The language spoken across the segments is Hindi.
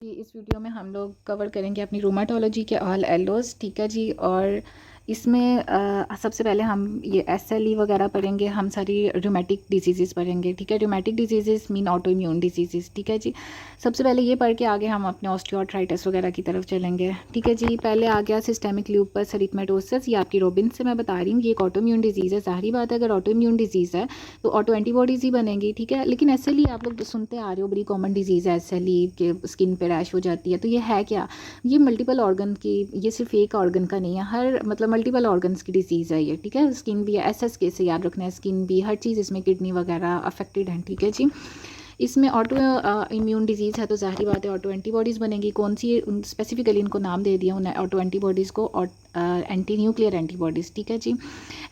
जी, इस वीडियो में हम लोग कवर करेंगे अपनी रूमाटोलॉजी के ऑल एलोस, ठीक है जी। और इसमें सबसे पहले हम ये एसएलई वगैरह पढ़ेंगे, हम सारी रूमेटिक डिजीज़ पढ़ेंगे, ठीक है। Rheumatic disease mean auto immune disease, ठीक है जी। सबसे पहले ये पढ़ के आगे हम अपने ऑस्टियोआर्थराइटिस वगैरह की तरफ चलेंगे, ठीक है जी। पहले आ गया सिस्टेमिक ल्यूपस एरिथमेटोसिस, ये आपकी रोबिन से मैं बता रही हूँ। ये एक ऑटो इम्यून डिजीज़ है। ज़ाहिर बात है अगर ऑटो इम्यून डिजीज़ है तो ऑटो एंटीबॉडीज़ ही बनेंगी, ठीक है। लेकिन एसएलई आप लोग तो सुनते आ रहे हो, बड़ी कॉमन डिजीज़ है एसएलई के, स्किन पे रैश हो जाती है। तो ये है क्या? ये मल्टीपल ऑर्गन की, ये सिर्फ एक ऑर्गन का नहीं है, हर मतलब मल्टीपल ऑर्गन्स की डिजीज़ है ये, ठीक है। स्किन भी है, एसएसके से याद रखना है, स्किन भी, हर चीज़ इसमें, किडनी वगैरह अफेक्टेड है, ठीक है जी। इसमें ऑटो इम्यून डिजीज़ है तो ज़ाहिर बात है ऑटो एंटीबॉडीज़ बनेगी। कौन सी स्पेसिफिकली इनको नाम दे दिया उन्हें ऑटो एंटीबॉडीज़ को, और एंटी न्यूक्लियर एंटीबॉडीज़, ठीक है जी।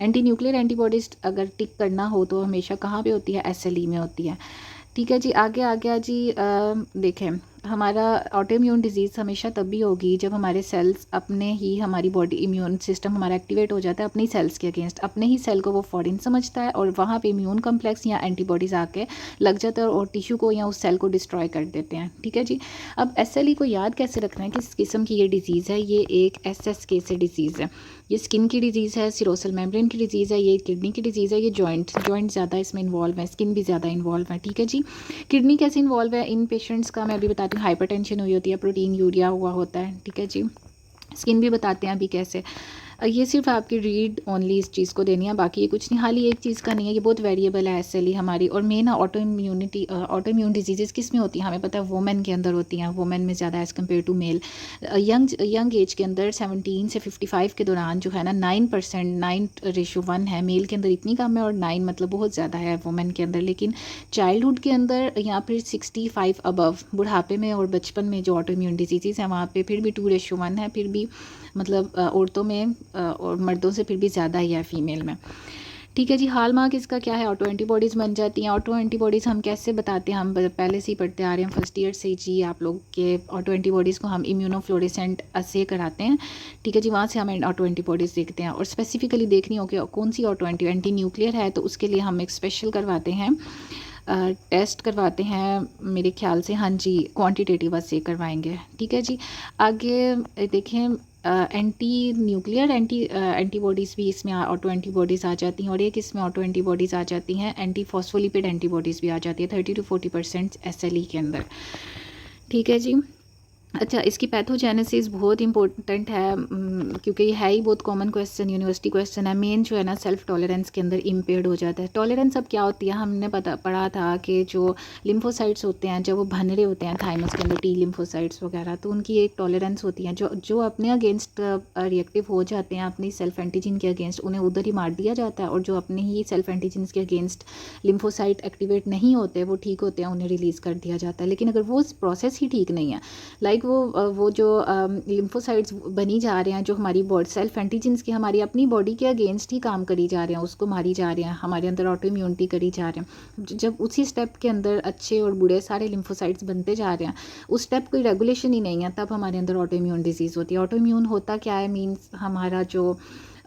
एंटी न्यूक्लियर एंटीबॉडीज़ अगर टिक करना हो तो हमेशा कहाँ पे होती है? एसएलई में होती है, ठीक है जी। आगे आ गया जी, देखें हमारा ऑटो इम्यून डिजीज़ हमेशा तब भी होगी जब हमारे सेल्स अपने ही, हमारी बॉडी इम्यून सिस्टम हमारा एक्टिवेट हो जाता है अपनी सेल्स के अगेंस्ट, अपने ही सेल को वो फॉरेन समझता है और वहाँ पे इम्यून कम्प्लेक्स या एंटीबॉडीज़ आके लग जाता है और टिश्यू को या उस सेल को डिस्ट्रॉय कर देते हैं, ठीक है जी। अब एसएलई को याद कैसे रखना है, किस किस्म की ये डिजीज़ है? ये एक एसएसके से डिजीज़ है। ये स्किन की डिजीज़ है, सिरोसल मेम्ब्रेन की डिजीज़ है, ये किडनी की डिजीज़ है, ये जॉइंट ज़्यादा इसमें इन्वॉल्व है, स्किन भी ज़्यादा इन्वॉल्व है, ठीक है जी। किडनी कैसे इन्वॉल्व है इन पेशेंट्स का मैं अभी बताती हूँ। हाइपरटेंशन हुई होती है, प्रोटीन यूरिया हुआ होता है, ठीक है जी। स्किन भी बताते हैं अभी कैसे। ये सिर्फ आपकी रीड ओनली इस चीज़ को देनी है, बाकी ये कुछ नहीं। हाल ही एक चीज़ का नहीं है, ये बहुत वेरिएबल है एसएलई हमारी। और मेन ऑटो इम्यून डिजीज़ किस में होती हैं हमें पता है, वुमेन के अंदर होती हैं, वुमेन में ज़्यादा as compare to male. Young age के अंदर 17 से 55 के दौरान जो है ना 9%, 9:1 है। मेल के अंदर इतनी कम है और 9 मतलब बहुत ज़्यादा है वुमेन के अंदर। लेकिन चाइल्डहुड के अंदर या फिर 65 अबव, बुढ़ापे में और बचपन में जो ऑटो इम्यून डिजीज़ हैं वहाँ पे फिर भी 2:1 है, फिर भी मतलब औरतों में और मर्दों से फिर भी ज़्यादा ही है फीमेल में, ठीक है जी। हाल मार्क इसका क्या है? ऑटो एंटीबॉडीज़ बन जाती हैं। ऑटो एंटीबॉडीज़ हम कैसे बताते हैं? हम पहले से ही पढ़ते आ रहे हैं फर्स्ट ईयर से ही जी, आप लोग के ऑटो एंटीबॉडीज़ को हम इम्यूनोफ्लोरेसेंट असे कराते हैं, ठीक है जी। वहाँ से हम ऑटो एंटीबॉडीज़ देखते हैं और स्पेसिफिकली देखनी हो कि कौन सी ऑटो एंटी न्यूक्लियर है तो उसके लिए हम एक स्पेशल करवाते हैं, टेस्ट करवाते हैं मेरे ख्याल से, हाँ जी, क्वांटिटेटिव असे करवाएंगे, ठीक है जी। आगे देखें, एंटी न्यूक्लियर एंटीबॉडीज़ भी इसमें ऑटो एंटीबॉडीज़ आ जाती हैं। और एक इसमें ऑटो एंटीबॉडीज़ आ जाती हैं, एंटी फॉस्फोलिपिड एंटीबॉडीज़ भी आ जाती है 30 to 40% एसएलई के अंदर, ठीक है जी। अच्छा, इसकी पैथोजेनेसिस बहुत इंपॉर्टेंट है क्योंकि ये है ही बहुत कॉमन क्वेश्चन, यूनिवर्सिटी क्वेश्चन है। मेन जो है ना सेल्फ टॉलरेंस के अंदर इम्पेयर्ड हो जाता है। टॉलरेंस अब क्या होती है? हमने पढ़ा था कि जो लिम्फोसाइट्स होते हैं जब वो भन रहे होते हैं थाइमस के अंदर, टी लिम्फोसाइट्स वगैरह, तो उनकी एक टॉलरेंस होती है जो अपने अगेंस्ट रिएक्टिव हो जाते हैं, अपनी सेल्फ एंटीजन के अगेंस्ट, उन्हें उधर ही मार दिया जाता है। और जो अपने ही सेल्फ एंटीजन के अगेंस्ट लिम्फोसाइट एक्टिवेट नहीं होते, वो ठीक होते हैं, उन्हें रिलीज़ कर दिया जाता है। लेकिन अगर वो प्रोसेस ही ठीक नहीं है, लाइक वो जो लिम्फोसाइट्स बनी जा रहे हैं, जो हमारी बॉडी सेल्फ एंटीजेंस की हमारी अपनी बॉडी के अगेंस्ट ही काम करी जा रहे हैं, उसको मारी जा रहे हैं, हमारे अंदर ऑटो इम्यूनिटी करी जा रहे हैं। जब उसी स्टेप के अंदर अच्छे और बुरे सारे लिम्फोसाइट्स बनते जा रहे हैं, उस स्टेप कोई रेगुलेशन ही नहीं है, तब हमारे अंदर ऑटो इम्यून डिजीज़ होती है। ऑटो इम्यून होता क्या है? मीन्स हमारा जो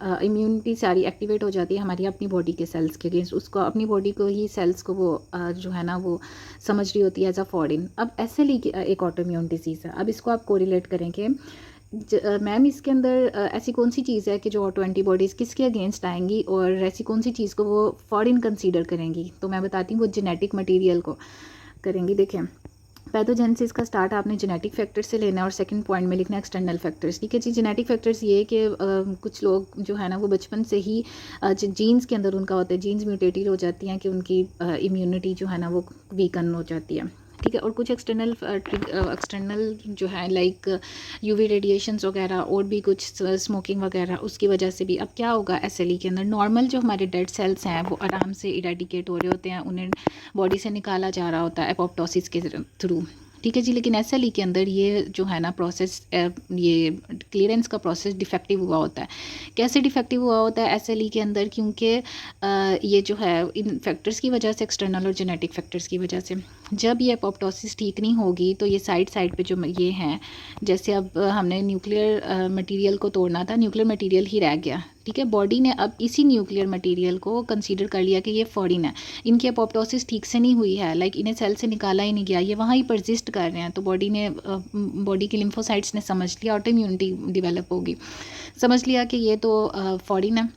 इम्यूनिटी सारी एक्टिवेट हो जाती है हमारी अपनी बॉडी के सेल्स के अगेंस्ट, उसको अपनी बॉडी को ही सेल्स को वो जो है ना वो समझ रही होती है एज अ फॉरेन। अब एसएलई की एक ऑटो इम्यून डिजीज़ है। अब इसको आप कोरिलेट करेंगे, मैम इसके अंदर ऐसी कौन सी चीज़ है कि जो ऑटो एंटीबॉडीज़ किसके अगेंस्ट आएंगी और ऐसी कौन सी चीज़ को वो फॉरेन कंसीडर करेंगी? तो मैं बताती हूँ, वो जेनेटिक मटीरियल को करेंगी। देखें, पैथोजेनेसिस का स्टार्ट आपने जेनेटिक फैक्टर से लेना है और सेकंड पॉइंट में लिखना है एक्सटर्नल फैक्टर्स, ठीक है जी। जेनेटिक फैक्टर्स ये कि कुछ लोग जो है ना वो बचपन से ही जीन्स के अंदर उनका होता है, जीन्स म्यूटेटेड हो जाती हैं कि उनकी इम्यूनिटी जो है ना वो वीकन हो जाती है, ठीक है। और कुछ एक्सटर्नल जो है लाइक यूवी रेडिएशंस वगैरह और भी कुछ स्मोकिंग वगैरह, उसकी वजह से भी। अब क्या होगा एसएलई के अंदर? नॉर्मल जो हमारे डेड सेल्स हैं वो आराम से इरेडिकेट हो रहे होते हैं, उन्हें बॉडी से निकाला जा रहा होता है एपोप्टोसिस के थ्रू, ठीक है जी। लेकिन एसएलई के अंदर ये जो है ना प्रोसेस, ये क्लियरेंस का प्रोसेस डिफेक्टिव हुआ होता है। कैसे डिफेक्टिव हुआ होता है एसएलई के अंदर? क्योंकि ये जो है इन फैक्टर्स की वजह से, एक्सटर्नल और जेनेटिक फैक्टर्स की वजह से, जब ये एपोप्टोसिस ठीक नहीं होगी तो ये साइड पे जो ये हैं, जैसे अब हमने न्यूक्लियर मटेरियल को तोड़ना था, न्यूक्लियर मटेरियल ही रह गया, ठीक है। बॉडी ने अब इसी न्यूक्लियर मटेरियल को कंसीडर कर लिया कि ये फॉरेन है, इनकी अपोप्टोसिस ठीक से नहीं हुई है, लाइक इन्हें सेल से निकाला ही नहीं गया, ये वहाँ ही परसिस्ट कर रहे हैं। तो बॉडी की लिम्फोसाइट्स ने समझ लिया, ऑटो इम्यूनिटी डिवेलप होगी, समझ लिया कि ये तो फॉरेन है,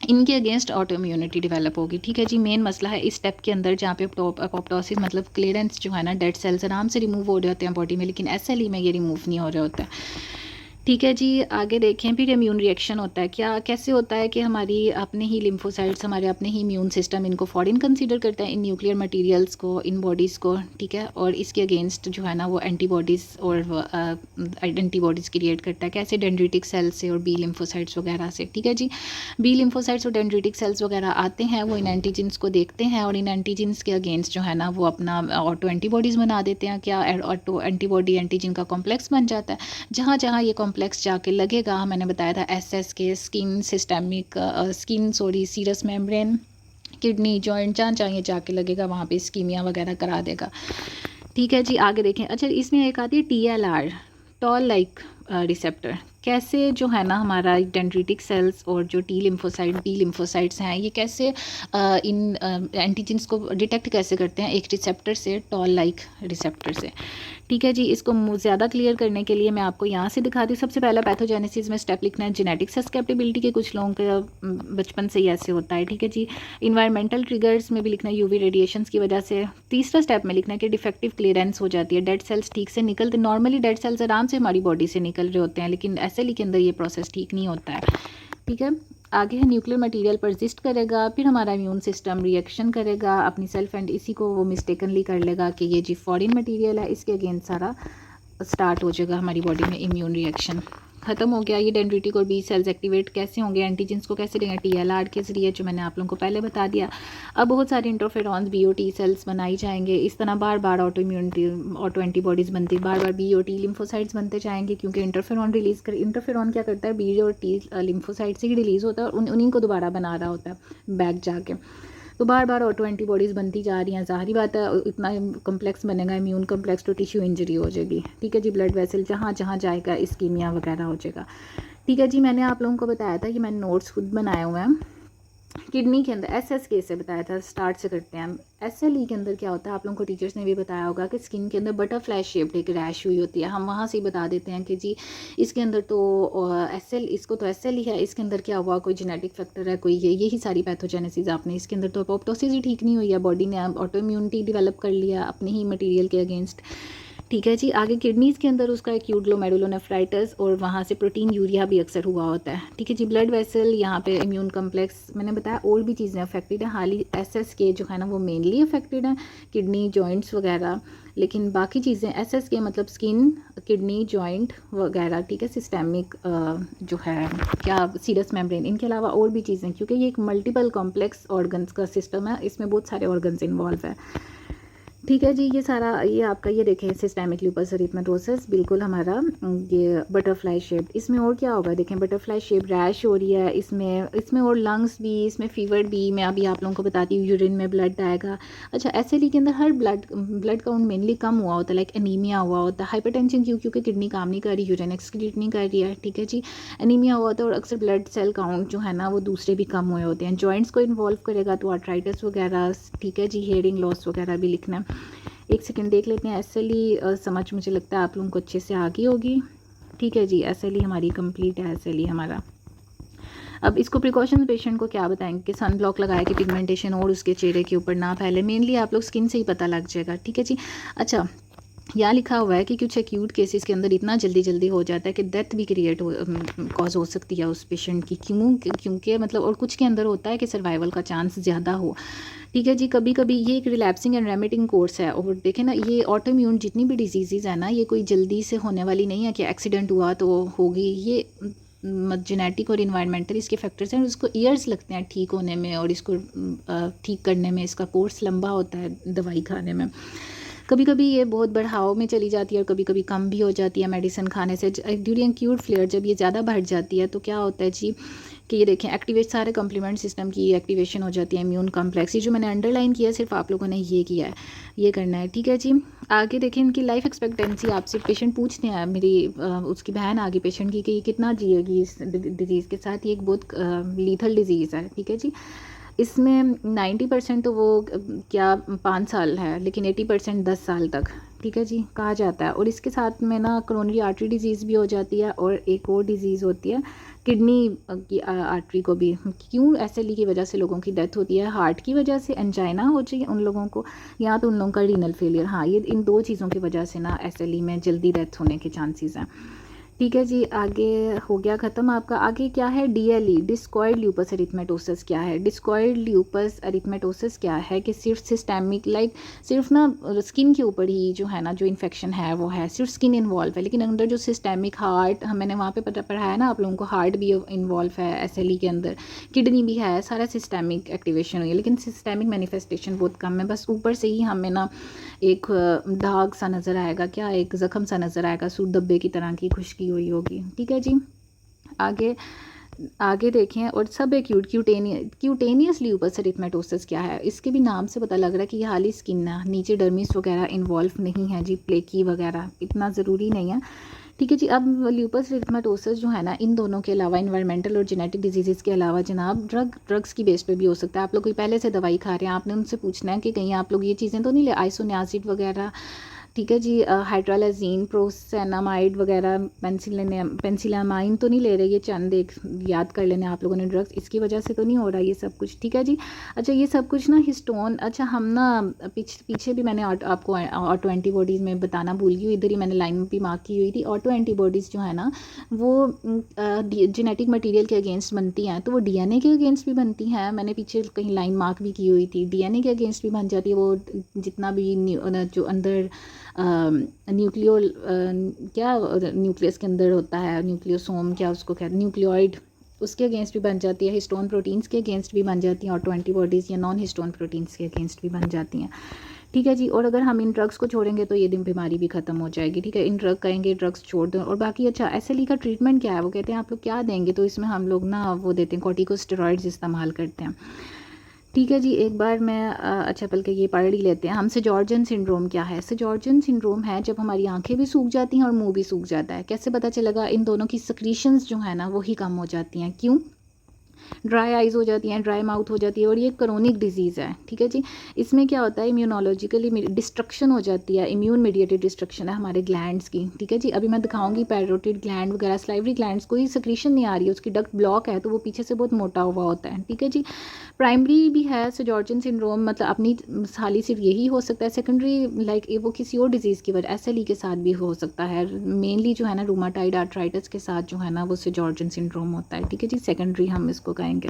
इनके अगेंस्ट ऑटो इम्यूनिटी डेवलप होगी। ठीक है जी, मेन मसला है इस स्टेप के अंदर जहाँ पे अपोप्टोसिस मतलब क्लियरेंस जो है ना, डेड सेल्स आराम से रिमूव हो रहे होते हैं बॉडी में, लेकिन SLE में ये रिमूव नहीं हो रहे होता है। ठीक है जी, आगे देखें। फिर इम्यून रिएक्शन होता है, क्या कैसे होता है कि हमारी अपने ही लिम्फोसाइट्स, हमारे अपने ही इम्यून सिस्टम इनको फॉरेन कंसीडर करता है, इन न्यूक्लियर मटेरियल्स को, इन बॉडीज़ को। ठीक है, और इसके अगेंस्ट जो है ना वो एंटीबॉडीज़ और एंटीबॉडीज़ क्रिएट करता है। कैसे? डेंड्रिटिक सेल्स से और बी लिम्फोसाइट्स वगैरह से। ठीक है जी, बी लिम्फोसाइट्स और डेंड्रिटिक सेल्स वगैरह आते हैं, वो इन एंटीजेंस को देखते हैं और इन एंटीजेंस के अगेंस्ट जो है ना वो अपना ऑटो एंटीबॉडीज़ बना देते हैं। क्या? ऑटो एंटीबॉडी एंटीजन का कॉम्प्लेक्स बन जाता है। जहाँ जहाँ ये कॉम्प्लेक्स जाके लगे, मैंने बताया था SSK, skin, serous membrane, kidney, joint, जहाँ जहाँ ये जाके लगेगा वहाँ पे स्कीमिया वगैरह करा देगा। ठीक है जी, आगे देखें। अच्छा, इसमें एक आती है TLR, टॉल लाइक रिसेप्टर। कैसे जो है ना हमारा डेंड्रिटिक सेल्स और जो T लिम्फोसाइट, B लिम्फोसाइट्स हैं, ये कैसे इन एंटीजेंस को डिटेक्ट कैसे करते हैं? एक रिसेप्टर से, टॉल लाइक रिसेप्टर से। ठीक है जी, इसको ज़्यादा क्लियर करने के लिए मैं आपको यहाँ से दिखाती हूँ। सबसे पहला पैथोजेनेसिस में स्टेप लिखना है जेनेटिक सस्केप्टिबिलिटी के, कुछ लोगों के बचपन से ही ऐसे होता है। ठीक है जी, इन्वायरमेंटल ट्रिगर्स में भी लिखना है, UV रेडिएशंस की वजह से। तीसरा स्टेप में लिखना है कि डिफेक्टिव क्लियरेंस हो जाती है, डेड सेल्स ठीक से निकलते। नॉर्मली डेड सेल्स आराम से हमारी बॉडी से निकल रहे होते हैं, लेकिन SLE के अंदर ये प्रोसेस ठीक नहीं होता है। ठीक है, आगे है न्यूक्लियर मटेरियल परसिस्ट करेगा, फिर हमारा इम्यून सिस्टम रिएक्शन करेगा अपनी सेल्फ एंड इसी को वो मिस्टेकनली कर लेगा कि ये जी फॉरेन मटेरियल है, इसके अगेंस्ट सारा स्टार्ट हो जाएगा हमारी बॉडी में इम्यून रिएक्शन। ख़त्म हो गया। ये डेंड्रिटिक और B सेल्स एक्टिवेट कैसे होंगे, एंटीजेंस को कैसे देंगे? TLR के जरिए, जो मैंने आप लोगों को पहले बता दिया। अब बहुत सारे इंटरफेरॉन्स, B और T सेल्स बनाई जाएंगे। इस तरह बार बार ऑटो एंटीबॉडीज़ बनती, बार बार B और T लिम्फोसाइट्स बनते जाएंगे, क्योंकि इंटरफेरॉन रिलीज़ कर, इंटरफेरॉन क्या करता है? B और T लिम्फोसाइट से ही रिलीज़ होता है और उन्हीं को दोबारा बना रहा होता है बैक जाके। तो बार बार ऑटो एंटीबॉडीज़ बनती जा रही हैं। ज़ाहिर बात है, इतना कम्प्लेक्स बनेगा इम्यून कम्प्लेक्स तो टिश्यू इंजरी हो जाएगी। ठीक है जी, ब्लड वेसल जहाँ जहाँ जाएगा इस्कीमिया वगैरह हो जाएगा। ठीक है जी, मैंने आप लोगों को बताया था कि मैंने नोट्स खुद बनाए हुए हैं। किडनी के अंदर SSK से बताया था, स्टार्ट से करते हैं। SLE के अंदर क्या होता है, आप लोगों को टीचर्स ने भी बताया होगा कि स्किन के अंदर बटरफ्लाई शेप्ड एक रैश हुई होती है। हम वहाँ से ही बता देते हैं कि जी इसके अंदर तो इसको तो SLE है, इसके अंदर क्या हुआ, कोई जेनेटिक फैक्टर है, कोई यही सारी पैथोजेनेसिस आपने इसके अंदर तो अपोप्टोसिस ही ठीक नहीं हुई है, बॉडी ने ऑटो इम्यूनिटी डेवलप कर लिया अपने ही मटीरियल के अगेंस्ट। ठीक है जी, आगे किडनीज़ के अंदर उसका एक्यूट ग्लोमेरुलोनेफ्राइटिस और वहाँ से प्रोटीन यूरिया भी अक्सर हुआ होता है। ठीक है जी, ब्लड वेसल, यहाँ पे इम्यून कम्प्लेक्स, मैंने बताया और भी चीज़ें अफेक्टेड है। हाल ही SSK जो है ना वो मेनली अफेक्टेड है, किडनी, जॉइंट्स वगैरह, लेकिन बाकी चीज़ें SSK मतलब स्किन, किडनी, जॉइंट वगैरह। ठीक है, सिस्टेमिक जो है क्या सीरस मेम्ब्रेन, इनके अलावा और भी चीज़ें, क्योंकि ये एक मल्टीपल कॉम्प्लेक्स ऑर्गन्स का सिस्टम है, इसमें बहुत सारे ऑर्गन्स इन्वॉल्व है। ठीक है जी, ये सारा ये आपका ये देखें सिस्टेमिक लूपस एरिथेमेटोसिस, बिल्कुल हमारा ये बटरफ्लाई शेप। इसमें और क्या होगा, देखें बटरफ्लाई शेप रैश हो रही है, इसमें और लंग्स भी, इसमें फीवर भी। मैं अभी आप लोगों को बताती हूँ, यूरिन में ब्लड आएगा। अच्छा, SLE के अंदर हर ब्लड काउंट मेनली कम हुआ होता है, लाइक एनीमिया हुआ होता है, हाइपरटेंशन क्योंकि किडनी काम नहीं कर रही, यूरिन एक्सक्रीट नहीं कर रही है। ठीक है जी, एनीमिया हुआ होता है और अक्सर ब्लड सेल काउंट जो है ना वो दूसरे भी कम हुए होते हैं। जॉइंट्स को इन्वॉल्व करेगा तो आर्थराइटिस वगैरह। ठीक है जी, हेयरिंग लॉस वगैरह भी लिखना है। एक सेकंड देख लेते हैं। SLE समझ मुझे लगता है आप लोगों को अच्छे से आ गई होगी। ठीक है जी, SLE हमारी कंप्लीट है, SLE हमारा। अब इसको प्रिकॉशन पेशेंट को क्या बताएंगे कि सन ब्लॉक लगाया कि पिगमेंटेशन और उसके चेहरे के ऊपर ना फैले। मेनली आप लोग स्किन से ही पता लग जाएगा। ठीक है जी, अच्छा यहाँ लिखा हुआ है कि कुछ एक्यूट केसेस के अंदर इतना जल्दी हो जाता है कि डेथ भी कॉज हो सकती है उस पेशेंट की, क्योंकि मतलब, और कुछ के अंदर होता है कि सर्वाइवल का चांस ज़्यादा हो। ठीक है जी, कभी कभी ये एक रिलैप्सिंग एंड रेमिटिंग कोर्स है। और देखें ना, ये ऑटो इम्यून जितनी भी डिजीज़ है ना, ये कोई जल्दी से होने वाली नहीं है कि एक्सीडेंट हुआ तो होगी। ये जेनेटिक और इन्वायरमेंटल इसके फैक्टर्स हैं, उसको ईयर्स लगते हैं ठीक होने में और इसको ठीक करने में। इसका कोर्स लंबा होता है दवाई खाने में। कभी कभी ये बहुत बढ़ाव में चली जाती है और कभी कभी कम भी हो जाती है मेडिसिन खाने से। ड्यूरिंग एक्यूट फ्लेयर जब ये ज़्यादा बढ़ जाती है तो क्या होता है जी कि ये देखें एक्टिवेट सारे कम्प्लीमेंट सिस्टम की एक्टिवेशन हो जाती है, इम्यून कॉम्प्लेक्स। ये जो मैंने अंडरलाइन किया है सिर्फ आप लोगों ने ये किया है, ये करना है, ठीक है जी। आगे देखें इनकी लाइफ एक्सपेक्टेंसी, आपसे पेशेंट पूछते हैं, मेरी उसकी बहन आगे पेशेंट की कि ये कितना जिएगी इस डिज़ीज़ के साथ, ये एक बहुत लीथल डिज़ीज़ है, ठीक है जी। इसमें 90% तो वो क्या 5 साल है, लेकिन 80% 10 साल तक, ठीक है जी, कहा जाता है। और इसके साथ में ना कोरोनरी आर्टरी डिजीज़ भी हो जाती है, और एक और डिज़ीज़ होती है किडनी की आर्टरी को भी। क्यों एसएलई की वजह से लोगों की डेथ होती है, हार्ट की वजह से एंजाइना हो चाहिए उन लोगों को, या तो उन लोगों का रीनल फेलियर। हाँ, ये इन 2 चीज़ों की वजह से ना एसएलई में जल्दी डेथ होने के चांसेस हैं, ठीक है जी। आगे हो गया ख़त्म आपका। आगे क्या है, डीएलई, डिस्कॉइड ल्यूपस एरिथमेटोसिस क्या है। डिस्कॉइड ल्यूपस एरिथमेटोसिस क्या है कि सिर्फ सिस्टेमिक सिर्फ ना स्किन के ऊपर ही जो है ना जो इन्फेक्शन है वो है, सिर्फ स्किन इन्वॉल्व है, लेकिन अंदर जो सिस्टेमिक हार्ट, मैंने वहाँ पे पढ़ाया ना आप लोगों को, हार्ट भी इन्वॉल्व है एसएलई के अंदर, किडनी भी है, सारा सिस्टेमिक एक्टिवेशन हुई है, लेकिन सिस्टेमिक मैनिफेस्टेशन बहुत कम है। बस ऊपर से ही हमें ना एक दाग सा नज़र आएगा, क्या एक ज़ख़म सा नज़र आएगा, सूट दब्बे की तरह की खुश्की हुई होगी, ठीक है जी। आगे आगे देखें, और सब एक्यूट क्यूटेनियस ल्यूपस एरिथमेटोसिस क्या है। इसके भी नाम से पता लग रहा है कि ये हाली स्किन है, नीचे डर्मिस वगैरह इन्वॉल्व नहीं है जी, प्लेकी वगैरह इतना ज़रूरी नहीं है, ठीक है जी। अब ल्यूपस एरिथमेटोसिस जो है ना, इन दोनों के अलावा इन्वायरमेंटल और जेनेटिक डिजीज़ के अलावा जनाब ड्रग्स की बेस पे भी हो सकता है। आप लोग कोई पहले से दवाई खा रहे हैं, आपने उनसे पूछना है कि कहीं आप लोग ये चीज़ें तो नहीं ले, आइसोनियासिड वगैरह, ठीक है जी, हाइड्रालाजीन, प्रोसेनामाइड वगैरह, पेंसिलामाइन तो नहीं ले रहे, ये चंद एक याद कर लेने आप लोगों ने ड्रग्स, इसकी वजह से तो नहीं हो रहा ये सब कुछ, ठीक है जी। अच्छा, ये सब कुछ ना हिस्टोन, अच्छा हम ना पीछे भी मैंने आपको ऑटो एंटीबॉडीज़ में बताना भूल गई, इधर ही मैंने लाइन भी मार्क की हुई थी। ऑटो एंटीबॉडीज़ जो है ना वो जेनेटिक मटीरियल के अगेंस्ट बनती हैं, तो वो डीएनए के अगेंस्ट भी बनती हैं, मैंने पीछे कहीं लाइन मार्क भी की हुई थी, डीएनए के अगेंस्ट भी बन जाती है वो, जितना भी जो अंदर न्यूक्लियो क्या न्यूक्लियस के अंदर होता है, न्यूक्लियोसोम क्या उसको कहते हैं, न्यूक्लियोइड, उसके अगेंस्ट भी बन जाती है, हिस्टोन प्रोटीन्स के अगेंस्ट भी बन जाती हैं ऑटो एंटीबॉडीज़, या नॉन हिस्टोन प्रोटीन्स के अगेंस्ट भी बन जाती हैं, ठीक है जी। और अगर हम इन ड्रग्स को छोड़ेंगे तो ये दिन बीमारी भी ख़त्म हो जाएगी, ठीक है। इन ड्रग कहेंगे ड्रग्स छोड़ दें। और बाकी अच्छा एसएलई का ट्रीटमेंट क्या है, वो कहते हैं आप लोग क्या देंगे, तो इसमें हम लोग ना वो देते हैं, कॉर्टिकोस्टेरॉइड्स इस्तेमाल करते हैं, ठीक है जी। एक बार मैं अच्छा बल्कि ये पढ़ ही लेते हैं हम। सेजॉर्जन सिंड्रोम क्या है। सेजॉर्जन सिंड्रोम है जब हमारी आंखें भी सूख जाती हैं और मुंह भी सूख जाता है। कैसे पता चलेगा, इन दोनों की सिक्रीशंस जो है ना वही कम हो जाती हैं। क्यों, ड्राई आइज़ हो जाती हैं, ड्राई माउथ हो जाती है, और ये क्रोनिक डिजीज़ है, ठीक है जी। इसमें क्या होता है, इम्यूनोलॉजिकली डिस्ट्रक्शन हो जाती है, इम्यून मीडिएटेड डिस्ट्रक्शन है हमारे ग्लैंड्स की, ठीक है जी। अभी मैं दिखाऊंगी पैरोटिड ग्लैंड वगैरह, सलाइवरी ग्लैंड्स, कोई सिक्रीशन नहीं आ रही है, उसकी डक्ट ब्लॉक है, तो वो पीछे से बहुत मोटा हुआ होता है, ठीक है जी। प्राइमरी भी है सेजॉर्जन सिंड्रोम, मतलब अपनी हाली सिर्फ यही हो सकता है। सेकेंडरी वो किसी और डिजीज़ की वजह एसएलई के साथ भी हो सकता है। मेनली जो है ना रूमाटाइड आर्थराइटिस के साथ जो है ना वो सेजॉर्जन सिंड्रोम होता है, ठीक है जी। सेकेंडरी हम इसको कहेंगे,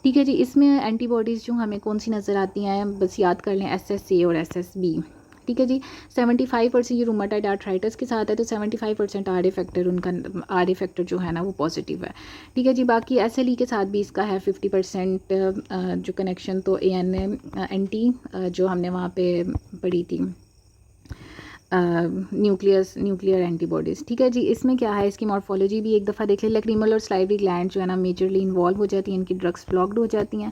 ठीक है जी। इसमें एंटीबॉडीज़ जो हमें कौन सी नज़र आती हैं, बस याद कर लें, एसएसए और एसएसबी, ठीक है जी। 75% ये रूमाटाइड आर्थराइटिस के साथ है, तो 75% आर ए फैक्टर, उनका आर ए फैक्टर जो है ना वो पॉजिटिव है, ठीक है जी। बाकी एसएलई के साथ भी इसका है 50% जो कनेक्शन, तो एएनए एंटी जो हमने वहाँ पे पढ़ी थी, न्यूक्लियर एंटीबॉडीज़, ठीक है जी। इसमें क्या है, इसकी मॉर्फोलॉजी भी एक दफ़ा देख लें। लैक्रिमल और सलाइवरी ग्लैंड जो है ना मेजरली इन्वॉल्व हो जाती हैं, इनकी ड्रग्स ब्लॉक्ड हो जाती हैं,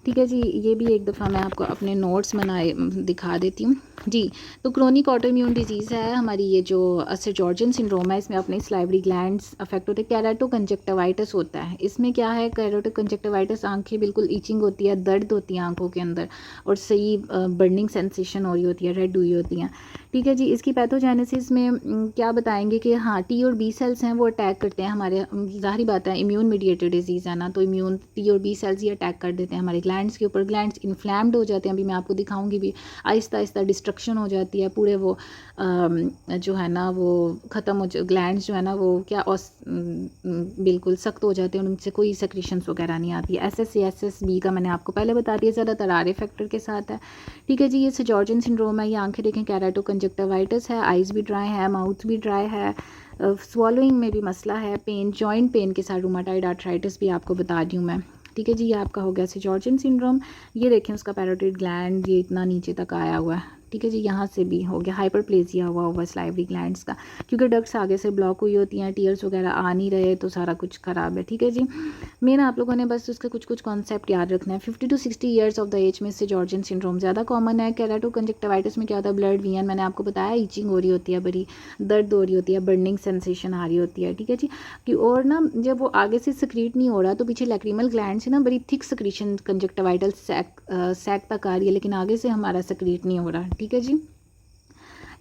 ठीक है जी। ये भी एक दफ़ा मैं आपको अपने नोट्स बनाए दिखा देती हूँ जी। तो क्रोनिक ऑटोइम्यून डिजीज़ है हमारी, ये जो सेजॉर्जन सिंड्रोम है, इसमें अपने सलाइवरी ग्लैंड्स अफेक्ट होते हैं। कैराटोकंजक्टिवाइटिस होता है, इसमें क्या है, कैराटोकंजक्टिवाइटिस, आंखें बिल्कुल ईचिंग होती है, दर्द होती है आंखों के अंदर, और सही बर्निंग सेंसेशन हो रही होती है, रेड हुई होती हैं, ठीक है जी। इसकी पैथोजेनेसिस में क्या बताएंगे कि हाँ टी और बी सेल्स हैं वो अटैक करते हैं हमारे, ज़ाहिर बात है इम्यून मीडिएटेड डिजीज़ है ना, तो इम्यून टी और बी सेल्स ये अटैक कर देते हैं हमारे ग्लैंड्स के ऊपर, ग्लैंड्स इन्फ्लैम्ड हो जाते हैं, अभी मैं आपको दिखाऊंगी भी, आहिस्ता आहिस्ता डिस्ट्रक्शन हो जाती है, पूरे वो जो है ना वो ख़त्म हो, ग्लैंड्स जो है ना वो क्या बिल्कुल सख्त हो जाते हैं, उनसे कोई सेक्रेशंस वगैरह नहीं आती है। एसएसबी का मैंने आपको पहले बता दिया, ज़्यादातर आर ए फैक्टर के साथ है, ठीक है जी। ये सेजॉर्जन सिंड्रोम है, ये आंखें देखें कैराटोकंजक्टिवाइटिस है, आइज़ भी ड्राई है, माउथ भी ड्राई है, स्वॉलोइंग में भी मसला है, पेन, जॉइंट पेन के साथ रूमाटाइड आर्थराइटिस भी आपको बता दी हूँ मैं, ठीक है जी। ये आपका हो गया सेजॉर्जन सिंड्रोम। ये देखें उसका पैरोटिड ग्लैंड ये इतना नीचे तक आया हुआ है, ठीक है जी, यहाँ से भी हो गया हाइपरप्लेजिया हुआ हुआ सलाइवरी ग्लैंड्स का, क्योंकि डक्ट्स आगे से ब्लॉक हुई होती हैं, टीयर्स वगैरह आ नहीं रहे तो सारा कुछ ख़राब है। ठीक है जी, मेन आप लोगों ने बस उसका कुछ कुछ कॉन्सेप्ट याद रखना है। 50 to 60 years of the age में इससे जॉर्जियन सिंड्रोम ज़्यादा कॉमन है। केराटोकंजक्टिवाइटिस में क्या होता है, ब्लड वीएन, मैंने आपको बताया ईचिंग हो रही होती है, बड़ी दर्द हो रही होती है, बर्निंग सेंसेशन आ रही होती है। ठीक है जी, कि और ना जब वो आगे से सक्रीट नहीं हो रहा तो पीछे लैक्रिमल ग्लैंड से ना बड़ी थिक सक्रीशन कंजक्टिवाइटल सैक तक आ रही है, लेकिन आगे से हमारा सक्रीट नहीं हो रहा। ठीक है जी,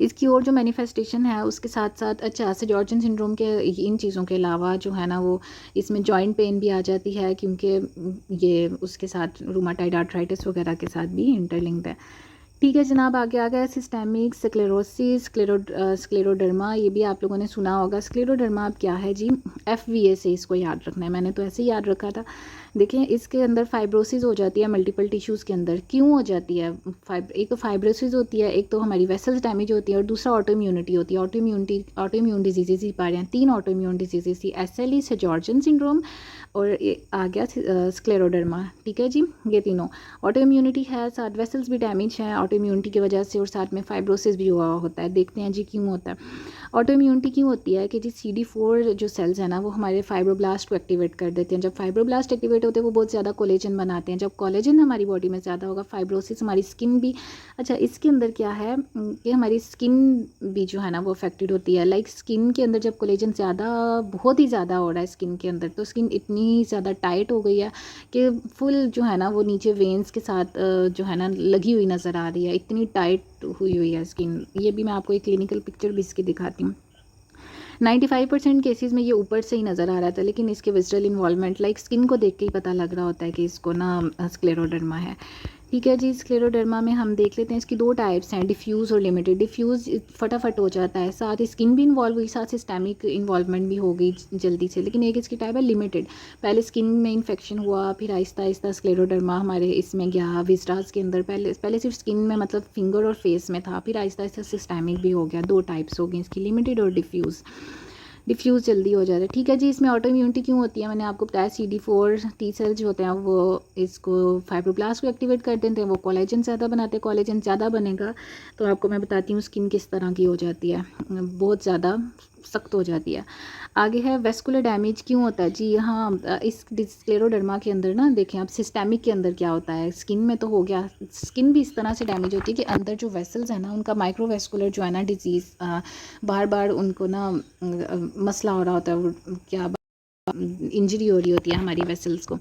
इसकी और जो मैनिफेस्टेशन है उसके साथ साथ अच्छा से जॉर्जियन सिंड्रोम के इन चीज़ों के अलावा जो है ना वो इसमें जॉइंट पेन भी आ जाती है, क्योंकि ये उसके साथ रूमाटाइड आर्थराइटिस वगैरह के साथ भी इंटरलिंक्ड है। ठीक है जनाब, आगे आ गया सिस्टेमिक स्क्लेरोसिस, स्क्लेरोडर्मा, ये भी आप लोगों ने सुना होगा। स्क्लेरोडर्मा अब क्या है जी, FVA से इसको याद रखना है, मैंने तो ऐसे ही याद रखा था। देखिए इसके अंदर फाइब्रोसिस हो जाती है मल्टीपल टिश्यूज़ के अंदर। क्यों हो जाती है? एक तो फाइब्रोसिस होती है, एक तो हमारी वेसल्स डैमेज होती है, और दूसरा ऑटो इम्यूनिटी होती है। ऑटो इम्यून डिजीज़ ही पा रहे हैं, 3 ऑटो इम्यून डिजीज़ थी, SLE से जॉर्जियन सिंड्रोम और आ गया स्क्लेरोडर्मा। ठीक है जी, ये तीनों ऑटो इम्यूनिटी है, साथ वेसल्स भी डैमेज हैं ऑटो इम्यूनिटी की वजह से, और साथ में फाइब्रोसिस भी हुआ होता है। देखते हैं जी क्यों होता है। ऑटो इम्यूनिटी क्यों होती है कि जी CD4 जो सेल्स हैं ना वो हमारे फाइब्रोब्लास्ट को एक्टिवेट कर देते हैं। जब फाइब्रोब्लास्ट एक्टिवेट होते हैं वो बहुत ज़्यादा कोलेजन बनाते हैं। जब कोलेजन हमारी बॉडी में ज़्यादा होगा, फाइब्रोसिस, हमारी स्किन भी, अच्छा इसके अंदर क्या है कि हमारी स्किन भी जो है ना वो अफेक्टेड होती है। लाइक स्किन के अंदर जब कोलेजन ज़्यादा, बहुत ही ज़्यादा हो रहा है स्किन के अंदर, तो स्किन इतनी ज़्यादा टाइट हो गई है कि फुल जो है ना वो नीचे वेन्स के साथ जो है ना लगी हुई नज़र आ रही है, इतनी टाइट हुई है स्किन। ये भी मैं आपको एक क्लिनिकल पिक्चर भी इसकी दिखाती हूँ। 95% केसेस में ये ऊपर से ही नज़र आ रहा था, लेकिन इसके विज़ुअल इन्वॉल्वमेंट लाइक स्किन को देख के ही पता लग रहा होता है कि इसको ना स्क्लेरोडर्मा है। ठीक है जी, स्क्लेरोडर्मा में हम देख लेते हैं, इसकी 2 टाइप्स हैं, डिफ्यूज़ और लिमिटेड। डिफ्यूज़ फटाफट हो जाता है, साथ स्किन भी इन्वॉल्व हुई, साथ सिस्टेमिक इन्वॉल्वमेंट भी हो गई जल्दी से। लेकिन एक इसकी टाइप है लिमिटेड, पहले स्किन में इन्फेक्शन हुआ, फिर आहिस्ता आहिस्ता स्क्लेरोडर्मा हमारे इसमें गया विस्टास के अंदर। पहले सिर्फ स्किन में मतलब फिंगर और फेस में था, फिर आहिस्ता आहिस्ता सिस्टेमिक भी हो गया। 2 टाइप्स हो गई इसकी, लिमिटेड और डिफ्यूज़ जल्दी हो जाता है। ठीक है जी, इसमें ऑटो इम्यूनिटी क्यों होती है, मैंने आपको बताया CD4 T सेल्स जो होते हैं वो इसको फाइब्रोब्लास्ट को एक्टिवेट कर देते हैं, वो कोलेजन ज़्यादा बनाते हैं। कोलेजन ज़्यादा बनेगा तो आपको मैं बताती हूँ स्किन किस तरह की हो जाती है, बहुत ज़्यादा सख्त हो जाती है। आगे है वेस्कुलर डैमेज क्यों होता है जी, यहाँ इस स्क्लेरोडर्मा के अंदर ना देखें आप, सिस्टेमिक के अंदर क्या होता है, स्किन में तो हो गया, स्किन भी इस तरह से डैमेज होती है कि अंदर जो वेसल्स है ना उनका माइक्रोवेस्कुलर जो है ना डिजीज़ बार बार उनको ना मसला हो रहा होता है, वो क्या इंजरी हो रही होती है हमारी वेसल्स को।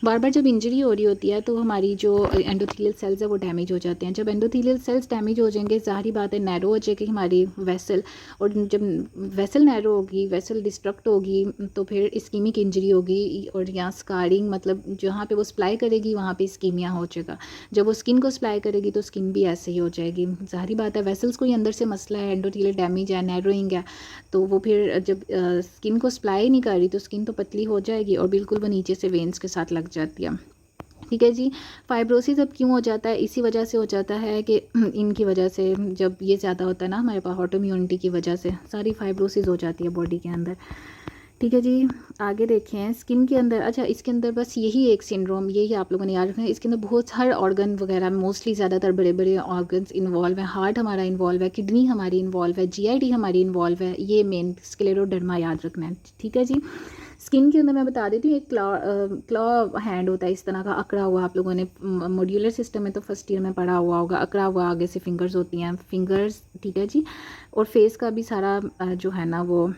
बार बार जब इंजरी हो रही होती है तो हमारी जो एंडोथेलियल सेल्स है वो डैमेज हो जाते हैं। जब एंडोथेलियल सेल्स डैमेज हो जाएंगे, ज़ाहिर बात है नैरो हो जाएगी हमारी वेसल, और जब वेसल नैरो होगी, वेसल डिस्ट्रक्ट होगी, तो फिर इस्कीमिक इंजरी होगी, और यहाँ स्कारिंग, मतलब जहाँ पे वो सप्लाई करेगी वहाँ पे इस्कीमिया हो जाएगा। जब वो स्किन को सप्लाई करेगी तो स्किन भी ऐसे ही हो जाएगी। ज़ाहिर बात है वेसल्स को ही अंदर से मसला है, एंडोथेलियल डैमेज है, नैरोइंग है, तो वो फिर जब स्किन को सप्लाई नहीं कर रही तो स्किन तो पतली हो जाएगी और बिल्कुल वो नीचे से वेन्स के साथ लग जाती है। ठीक है जी, फाइब्रोसिस अब क्यों हो जाता है, इसी वजह से हो जाता है कि इनकी वजह से जब ये ज़्यादा होता है ना हमारे पास ऑटो इम्यूनिटी की वजह से सारी फाइब्रोसिस हो जाती है बॉडी के अंदर। ठीक है जी, आगे देखें स्किन के अंदर, अच्छा इसके अंदर बस यही एक सिंड्रोम, यही आप लोगों ने याद रखना है। इसके अंदर बहुत सारे ऑर्गन वगैरह, मोस्टली ज़्यादातर बड़े बड़े ऑर्गन्स इन्वॉल्व हैं। हार्ट हमारा इन्वॉल्व है, किडनी हमारी इन्वॉल्व है, GIT हमारी इन्वॉल्व है, ये मेन स्क्लेरोडर्मा याद रखना है। ठीक है जी, स्किन के अंदर मैं बता देती हूँ, एक क्लॉ हैंड होता है इस तरह का अकड़ा हुआ, आप लोगों ने मॉड्यूलर सिस्टम में तो फर्स्ट ईयर में पढ़ा हुआ होगा, अकड़ा हुआ, आगे से फिंगर्स होती हैं, फिंगर्स। ठीक है जी, और फेस का भी सारा जो है ना वो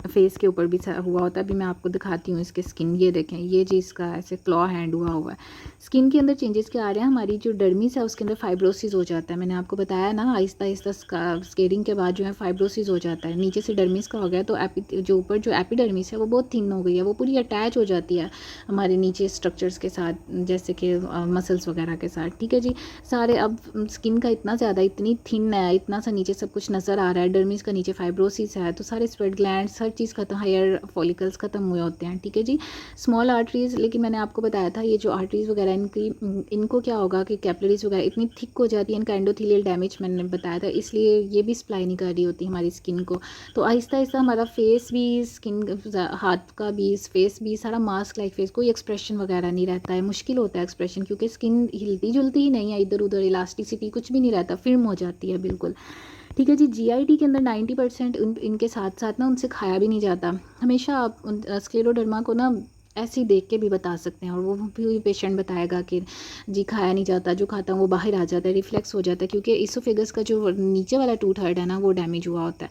फेस के ऊपर भी हुआ होता है। अभी मैं आपको दिखाती हूँ इसके स्किन, ये देखें, ये जी इसका ऐसे क्लॉ हैंड हुआ है। स्किन के अंदर चेंजेस क्या आ रहे हैं, हमारी जो डर्मिस है उसके अंदर फाइब्रोसिस हो जाता है। मैंने आपको बताया ना आहिस्ता आहिस्ता स्केरिंग के बाद जो है फाइब्रोसिस हो जाता है, नीचे से डर्मिस का हो गया तो जो ऊपर जो एपिडर्मिस है वो बहुत थिन हो गई है, वो पूरी अटैच हो जाती है हमारे नीचे स्ट्रक्चर्स के साथ, जैसे कि मसल्स वगैरह के साथ। ठीक है जी, सारे अब स्किन का इतना ज़्यादा, इतनी थिन है, इतना सा नीचे सब कुछ नज़र आ रहा है, डर्मिस का नीचे फाइब्रोसिस है, तो सारे स्वेट ग्लैंड्स हर चीज़ खत्म, हेयर फॉलिकल्स ख़त्म हुए होते हैं, ठीक है जी। स्मॉल आर्टरीज़, लेकिन मैंने आपको बताया था ये जो आर्टरीज़ वगैरह इनको क्या होगा कि कैपिलरीज वगैरह इतनी थिक हो जाती है, इनका एंडोथेलियल डैमेज मैंने बताया था, इसलिए ये भी सप्लाई नहीं कर रही होती हमारी स्किन को। तो आहिस्ता आहिस्ता हमारा फेस भी, स्किन, हाथ का भी, फेस भी सारा मास्क लाइक फेस, कोई एक्सप्रेशन वगैरह नहीं रहता है, मुश्किल होता है एक्सप्रेशन, क्योंकि स्किन हिलती जुलती ही नहीं है, इधर उधर इलास्टिसिटी कुछ भी नहीं रहता, फिल्म हो जाती है बिल्कुल, ठीक है जी। जीआईटी के अंदर 90% इनके साथ साथ ना उनसे खाया भी नहीं जाता। हमेशा आप स्क्लेरोडर्मा को ना ऐसे ही देख के भी बता सकते हैं, और वो भी पेशेंट बताएगा कि जी खाया नहीं जाता, जो खाता हूँ वो बाहर आ जाता है, रिफ्लेक्स हो जाता है, क्योंकि इसोफेगस का जो नीचे वाला 2/3 है ना वो डैमेज हुआ होता है,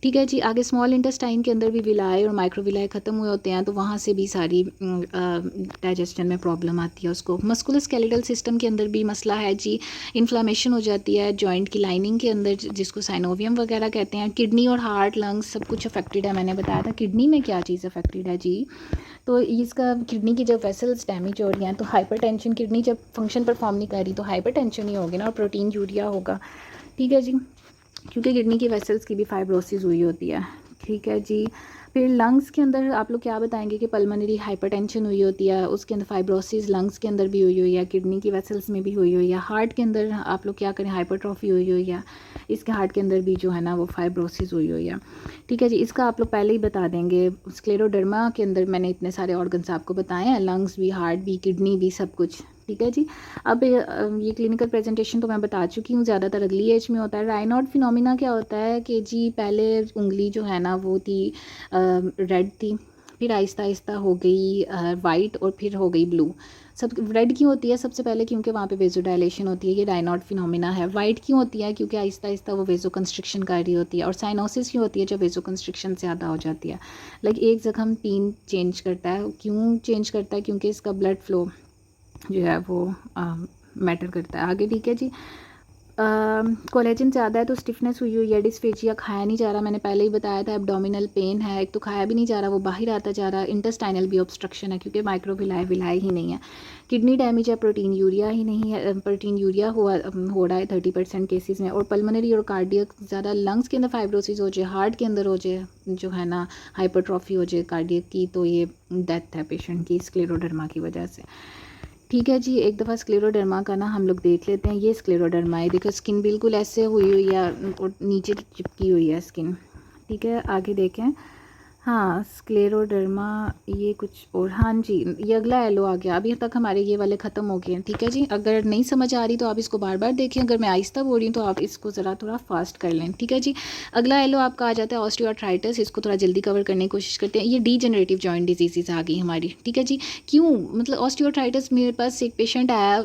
ठीक है जी। आगे स्मॉल इंटेस्टाइन के अंदर भी विलाय और माइक्रोविलाय ख़त्म हुए होते हैं, तो वहाँ से भी सारी डाइजेशन में प्रॉब्लम आती है उसको। मस्कुलर स्केलेटल सिस्टम के अंदर भी मसला है जी, इन्फ्लामेशन हो जाती है जॉइंट की लाइनिंग के अंदर, जिसको साइनोवियम वगैरह कहते हैं। किडनी और हार्ट, लंग्स सब कुछ अफेक्टेड है, मैंने बताया था किडनी में क्या चीज़ अफेक्टेड है जी। तो इसका किडनी की जब वेसल्स डैमेज हो रही हैं तो हाइपरटेंशन, किडनी जब फंक्शन परफॉर्म नहीं कर रही तो हाइपरटेंशन ही होगी ना, और प्रोटीन यूरिया होगा, ठीक है जी, क्योंकि किडनी की वेसल्स की भी फाइब्रोसिस हुई होती है, ठीक है जी। फिर लंग्स के अंदर आप लोग क्या बताएंगे कि पल्मोनरी हाइपरटेंशन हुई होती है, उसके अंदर फाइब्रोसिस लंग्स के अंदर भी हुई हुई है, किडनी की वेसल्स में भी हुई हुई है। हार्ट के अंदर आप लोग क्या करें, हाइपरट्रॉफी हुई हुई है, इसके हार्ट के अंदर भी जो है ना वो फाइब्रोसिस हुई हुई है, ठीक है जी। इसका आप लोग पहले ही बता देंगे। स्क्लेरोडर्मा के अंदर मैंने इतने सारे ऑर्गन्स आपको बताए हैं, लंग्स भी, हार्ट भी, किडनी भी, सब कुछ, ठीक है जी। अब ये क्लिनिकल प्रेजेंटेशन तो मैं बता चुकी हूँ, ज़्यादातर अगली एज में होता है। रायनॉड फिनोमिना क्या होता है कि जी पहले उंगली जो है ना वो थी रेड थी, फिर आहिस्ता आहिस्ता हो गई वाइट, और फिर हो गई ब्लू। सब रेड क्यों होती है सबसे पहले, क्योंकि वहाँ पे वेजोडाइलेशन होती है, ये रायनॉड फिनोमिना है। वाइट क्यों होती है, क्योंकि आहिस्ता आहिस्ता वो वेजो कंस्ट्रिक्शन कर रही होती है। और साइनोसिस क्यों होती है, जब वेजो कंस्ट्रिक्शन ज़्यादा हो जाती है। लाइक एक जख्म 3 चेंज करता है, क्यों चेंज करता है, क्योंकि इसका ब्लड फ्लो जो है वो मैटर करता है आगे, ठीक है जी। कोलेजन ज़्यादा है तो स्टिफनेस हुई हुई है, डिस्फेजिया, खाया नहीं जा रहा, मैंने पहले ही बताया था। एब्डोमिनल पेन है, एक तो खाया भी नहीं जा रहा, वो बाहर आता जा रहा। इंटेस्टाइनल भी ऑब्स्ट्रक्शन है, क्योंकि माइक्रोविलाय ही नहीं है। किडनी डैमेज है, प्रोटीन यूरिया ही नहीं है, प्रोटीन यूरिया हो रहा है 30% केसेस में। और पल्मोनरी और कार्डियक ज़्यादा, लंग्स के अंदर फाइब्रोसिस हो जाए, हार्ट के अंदर हो जाए जो है ना हाइपरट्रॉफी हो जाए कार्डियक की, तो ये डेथ है पेशेंट की स्क्लेरोडर्मा की वजह से, ठीक है जी। एक दफ़ा स्क्लेरोडर्मा का ना हम लोग देख लेते हैं। ये स्क्लेरोडर्मा है, देखो स्किन बिल्कुल ऐसे हुई हुई है और नीचे चिपकी हुई है स्किन, ठीक है। आगे देखें, हाँ स्क्लेरोडर्मा ये कुछ और, हाँ जी ये अगला एलो आ गया। अभी तक हमारे ये वाले ख़त्म हो गए हैं, ठीक है जी। अगर नहीं समझ आ रही तो आप इसको बार बार देखें, अगर मैं आहिस्ता बोल रही हूँ तो आप इसको ज़रा थोड़ा फास्ट कर लें, ठीक है जी। अगला एलो आपका आ जाता है ऑस्टियोआर्थराइटिस, इसको थोड़ा जल्दी कवर करने की कोशिश करते हैं। ये डीजेनरेटिव जॉइंट डिजीज़ आ गई हमारी, ठीक है जी। क्यों, मतलब ऑस्टियोआर्थराइटिस, मेरे पास एक पेशेंट आया,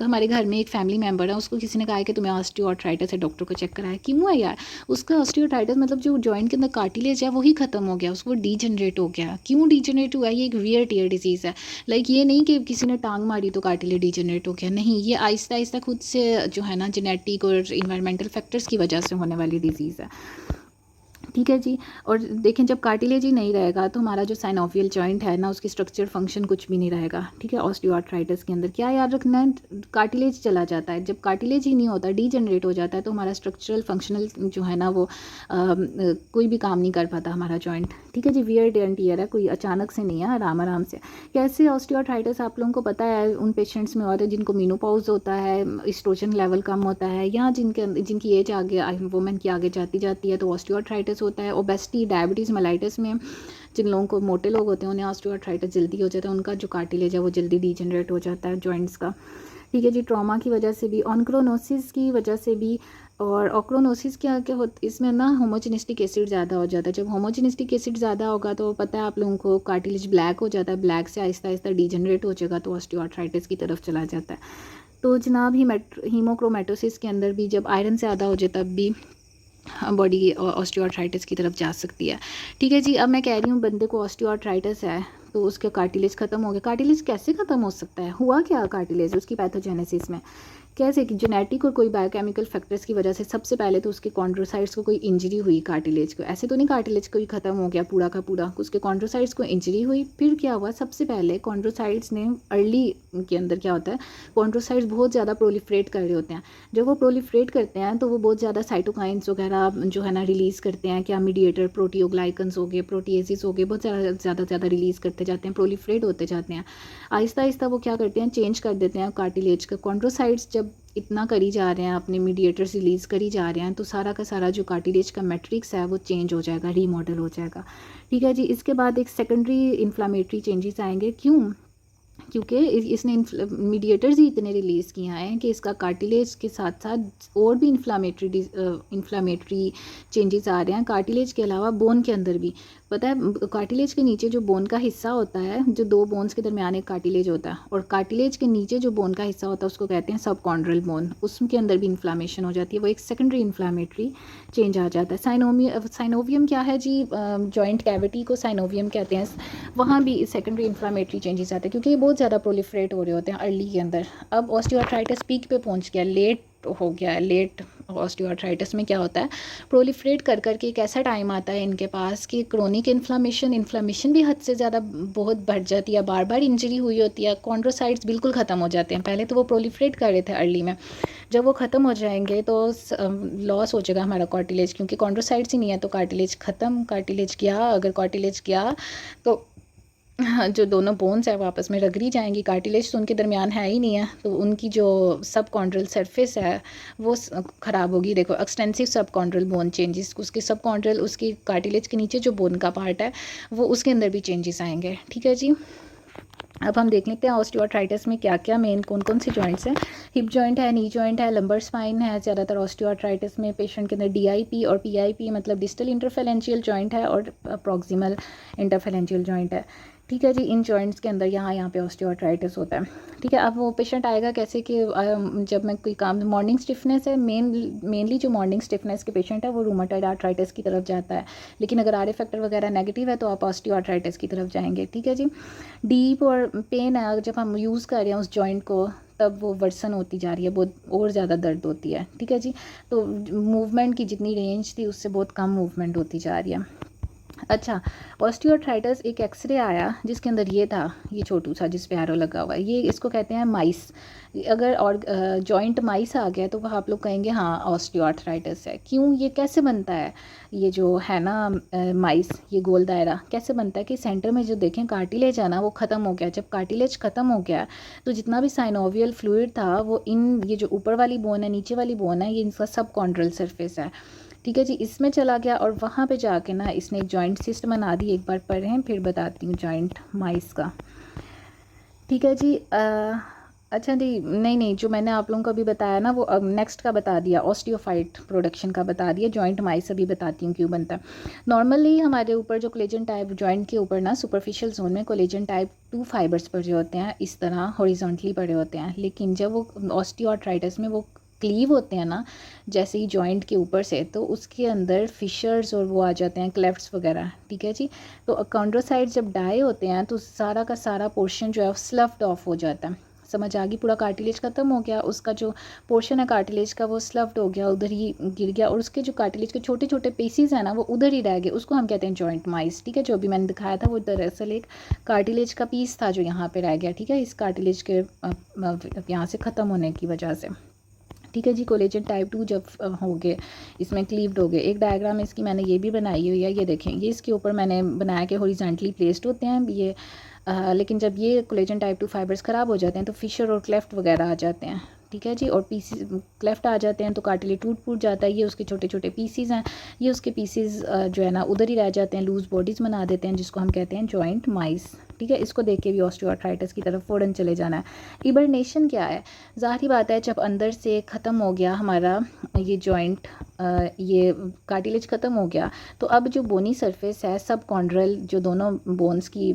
हमारे घर में एक फैमिली मेम्बर है, उसको किसी ने कहा कि तुम्हें ऑस्टियोआर्थराइटिस है, डॉक्टर को चेक कराया। क्यों है यार, उसका ऑस्टियोआर्थराइटिस मतलब जो जॉइंट के अंदर कार्टिलेज है वही ख़त्म हो गया, उसको डीजनरेट हो गया। क्यों डीजनरेट हुआ, ये एक वियर टियर डिजीज़ है। लाइक ये नहीं कि किसी ने टांग मारी तो कार्टिलेज डीजनरेट हो गया, नहीं, ये आहिस्ता आहिस्ता खुद से जो है ना जेनेटिक और इन्वायरमेंटल फैक्टर्स की वजह से होने वाली डिजीज़ है, ठीक है जी। और देखें जब कार्टिलेज ही नहीं रहेगा तो हमारा जो साइनोवियल जॉइंट है ना उसकी स्ट्रक्चर फंक्शन कुछ भी नहीं रहेगा, ठीक है। ऑस्टियोआर्थराइटिस के अंदर क्या याद रखना है, कार्टिलेज चला जाता है। जब कार्टिलेज ही नहीं होता, डीजनरेट हो जाता है, तो हमारा स्ट्रक्चरल फंक्शनल जो है ना वो कोई भी काम नहीं कर पाता हमारा जॉइंट, ठीक है जी। वियर एंड टियर है, कोई अचानक से नहीं है, आराम आराम से। कैसे ऑस्टियोआर्थराइटिस आप लोगों को पता है उन पेशेंट्स में और है जिनको मीनोपॉज होता है, एस्ट्रोजन लेवल कम होता है, या जिनकी एज आगे वुमेन की आगे जाती है तो ऑस्टियोआर्थराइटिस होता है। ओबेसिटी, डायबिटीज़, मेलाइटिस में जिन लोगों को, मोटे लोग होते हैं उन्हें ऑस्टियोआर्थराइटिस जल्दी हो जाता है, उनका जो कार्टिलेज है वो जल्दी डीजनरेट हो जाता है जॉइंट्स का, ठीक है जी। ट्रॉमा की वजह से भी, ऑनक्रोनोसिस की वजह से भी। और ऑक्रोनोसिस क्या क्या होता है, इसमें ना होमोजेनिस्टिक एसिड ज़्यादा हो जाता है। जब होमोजेनिस्टिक एसिड ज़्यादा होगा तो पता है आप लोगों को कार्टिलेज ब्लैक हो जाता है, ब्लैक से आहिस्ता आहिस्ता डीजनरेट हो जाएगा तो ऑस्टियोआर्थराइटिस की तरफ चला जाता है। तो जनाब हीमोक्रोमेटोसिस के अंदर भी जब आयरन ज़्यादा हो जाए तब भी बॉडी ऑस्टियोआर्थराइटिस की तरफ जा सकती है, ठीक है जी। अब मैं कह रही हूँ बंदे को ऑस्टियोआर्थराइटिस है तो उसके कार्टिलेज ख़त्म हो गया। कार्टिलेज कैसे ख़त्म हो सकता है, हुआ क्या कार्टिलेज उसकी पैथोजेनेसिस में, कैसे कि जेनेटिक और कोई बायोकेमिकल फैक्टर्स की वजह से सबसे पहले तो उसके कॉन्ड्रोसाइट्स को कोई इंजरी हुई कार्टिलेज को, ऐसे तो नहीं कार्टिलेज कोई ख़त्म हो गया पूरा का पूरा, उसके कॉन्ड्रोसाइट्स को इंजरी हुई। फिर क्या हुआ, सबसे पहले कॉन्ड्रोसाइट्स ने अर्ली के अंदर क्या होता है, कॉन्ड्रोसाइट्स बहुत ज़्यादा प्रोलिफरेट कर रहे होते हैं। जब वो प्रोलिफरेट करते हैं तो वो बहुत ज़्यादा साइटोकाइंस वगैरह जो है ना रिलीज़ करते हैं, क्या मीडिएटर प्रोटियोग्लाइकन्स हो गए, प्रोटीएसिस हो गए, बहुत ज़्यादा रिलीज़ करते जाते हैं, प्रोलिफरेट होते जाते हैं। आहिस्ता आहिस्ता वो क्या करते हैं, चेंज कर देते हैं कार्टिलेज का। कॉन्ड्रोसाइट्स जब इतना करी जा रहे हैं, अपने मीडिएटर्स रिलीज़ करी जा रहे हैं, तो सारा का सारा जो कार्टिलेज का मैट्रिक्स है वो चेंज हो जाएगा, रीमॉडल हो जाएगा। ठीक है जी। इसके बाद एक सेकेंडरी इन्फ्लामेटरी चेंजेस आएंगे। क्यों? क्योंकि इसने मीडिएटर्स ही इतने रिलीज़ किए हैं कि इसका कार्टिलेज के साथ साथ और भी इन्फ्लामेटरी चेंजेस आ रहे हैं, कार्टिलेज के अलावा बोन के अंदर भी। पता है, कार्टिलेज के नीचे जो बोन का हिस्सा होता है, जो दो बोन्स के दरमियान एक कार्टिलेज होता है, और कार्टिलेज के नीचे जो बोन का हिस्सा होता है उसको कहते हैं सबकॉन्ड्रल बोन, उसके अंदर भी इन्फ्लामेशन हो जाती है, वो एक सेकेंडरी इन्फ्लामेटरी चेंज आ जाता है। साइनोवियम क्या है जी, जॉइंट कैविटी को साइनोवियम कहते हैं, वहाँ भी सेकेंडरी इन्फ्लामेटरी चेंजेस आते हैं क्योंकि ये बहुत ज़्यादा प्रोलिफरेट हो रहे होते हैं अर्ली के अंदर। अब ऑस्टियोआर्थराइटिस पीक पे पहुँच गया, लेट हो गया है। लेट ऑस्टियोआर्थराइटिस में क्या होता है, प्रोलिफरेट कर करके एक ऐसा टाइम आता है इनके पास कि क्रोनिक इन्फ्लामेशन भी हद से ज़्यादा बहुत बढ़ जाती है, बार बार इंजरी हुई होती है, कॉन्ड्रोसाइट्स बिल्कुल ख़त्म हो जाते हैं। पहले तो वो प्रोलिफरेट कर रहे थे अर्ली में, जब वो ख़त्म हो जाएंगे तो लॉस हो जाएगा हमारा कार्टिलेज, क्योंकि कॉन्ड्रोसाइट्स ही नहीं है तो कार्टिलेज ख़त्म। कार्टिलेज गया, अगर कार्टिलेज गया तो हाँ, जो दोनों बोन्स है वो आपस में रगड़ी जाएंगी। कार्टिलेज तो उनके दरमियान है ही नहीं है, तो उनकी जो सब कॉन्ड्रल सरफेस है वो ख़राब होगी। देखो, एक्सटेंसिव सब कॉन्ड्रल बोन चेंजेस, उसके सब कॉन्ड्रल, उसकी कार्टिलेज के नीचे जो बोन का पार्ट है वो उसके अंदर भी चेंजेस आएंगे। ठीक है जी। अब हम देख लेते हैं ऑस्टियोआर्थराइटिस में क्या क्या मेन कौन कौन सी जॉइंट्स हैं। हिप जॉइंट है, नी जॉइंट है, लंबर स्पाइन है। ज़्यादातर ऑस्टियोआर्थराइटिस में पेशेंट के अंदर DIP और PIP मतलब डिस्टल इंटरफेरेंशियल जॉइंट है और प्रॉक्सिमल इंटरफेरेंशियल जॉइंट है। ठीक है जी। इन जॉइंट्स के अंदर यहाँ पे ऑस्टियोआर्थराइटिस होता है। ठीक है। अब वो पेशेंट आएगा कैसे कि जब मैं कोई काम, मॉर्निंग स्टिफनेस है, मेनली जो मॉर्निंग स्टिफनेस के पेशेंट है वो रूमेटॉइड आर्थराइटिस की तरफ जाता है, लेकिन अगर RA फैक्टर वगैरह नेगेटिव है तो आप ऑस्टियोआर्थराइटिस की तरफ जाएंगे। ठीक है जी। डीप और पेन है, जब हम यूज़ कर रहे हैं उस जॉइंट को तब वो वर्सन होती जा रही है, बहुत और ज़्यादा दर्द होती है। ठीक है जी। तो मूवमेंट की जितनी रेंज थी उससे बहुत कम मूवमेंट होती जा रही है। अच्छा, ऑस्टियोआर्थराइटिस एक एक्सरे आया जिसके अंदर ये था, ये छोटू सा जिस पे एरो लगा हुआ है, ये इसको कहते हैं माइस। अगर और जॉइंट माइस आ गया तो वह आप लोग कहेंगे हाँ ऑस्टियोआर्थराइटिस है। क्यों? ये कैसे बनता है, ये जो है ना माइस, ये गोल दायरा कैसे बनता है कि सेंटर में जो देखें कार्टिलेज है ना वो ख़त्म हो गया। जब कार्टिलेज ख़त्म हो गया तो जितना भी साइनोवियल फ्लूइड था वो ये जो ऊपर वाली बोन है, नीचे वाली बोन है, ये इनका सब कॉन्ड्रल सरफेस है। ठीक है जी। इसमें चला गया और वहाँ पे जाके ना इसने एक जॉइंट सिस्ट बना दी। एक बार पढ़ें फिर बताती हूँ जॉइंट माइस का। ठीक है जी। अच्छा जी, नहीं, जो मैंने आप लोगों को अभी बताया ना वो अब नेक्स्ट का बता दिया, ऑस्टियोफाइट प्रोडक्शन का बता दिया। जॉइंट माइस अभी बताती हूँ क्यों बनता है। नॉर्मली हमारे ऊपर जो कोलेजन टाइप जॉइंट के ऊपर ना सुपरफिशियल जोन में कोलेजन टाइप 2 फाइबर्स पड़े होते हैं, इस तरह हॉरिजॉन्टली पड़े होते हैं, लेकिन जब वो ऑस्टियोआर्थराइटिस में वो क्लीव होते हैं ना जैसे ही जॉइंट के ऊपर से, तो उसके अंदर फिशर्स और वो आ जाते हैं, क्लेफ्ट्स वगैरह। ठीक है जी। तो कॉन्ड्रोसाइट जब डाई होते हैं तो सारा का सारा पोर्शन जो है स्लफ्ड ऑफ हो जाता है। समझ आ गई? पूरा कार्टिलेज ख़त्म हो गया, उसका जो पोर्शन है कार्टिलेज का वो स्लफ्ड हो गया, उधर ही गिर गया, और उसके जो कार्टिलेज के छोटे छोटे पीसीज हैं ना वो उधर ही रह गए, उसको हम कहते हैं जॉइंट माइस। ठीक है। जो अभी मैंने दिखाया था वो दरअसल एक कार्टिलेज का पीस था जो यहाँ पे रह गया। ठीक है। इस कार्टिलेज के यहाँ से ख़त्म होने की वजह से। ठीक है जी। कोलेजन टाइप 2 जब हो गए, इसमें क्लीव्ड हो गए। एक डायग्राम इसकी मैंने ये भी बनाई हुई है, ये देखें, ये इसके ऊपर मैंने बनाया कि हॉरिजॉन्टली प्लेस्ड होते हैं ये, लेकिन जब ये कोलेजन टाइप 2 फाइबर्स ख़राब हो जाते हैं तो फिशर और क्लेफ्ट वगैरह आ जाते हैं। ठीक है जी। और पीसी क्लेफ्ट आ जाते हैं तो कार्टिलेज टूट फूट जाता है, ये उसके छोटे छोटे पीसीज हैं, ये उसके पीसीज जो है ना उधर ही रह जाते हैं, लूज बॉडीज़ बना देते हैं, जिसको हम कहते हैं जॉइंट माइस। ठीक है। इसको देख के भी ऑस्टियोआर्थराइटिस की तरफ फ़ौरन चले जाना है। हिबरनेशन क्या है? ज़ाहिर बात है जब अंदर से ख़त्म हो गया हमारा ये जॉइंट, ये कार्टिलेज ख़त्म हो गया तो अब जो बोनी सरफेस है, सब कॉन्ड्रल जो दोनों बोन्स की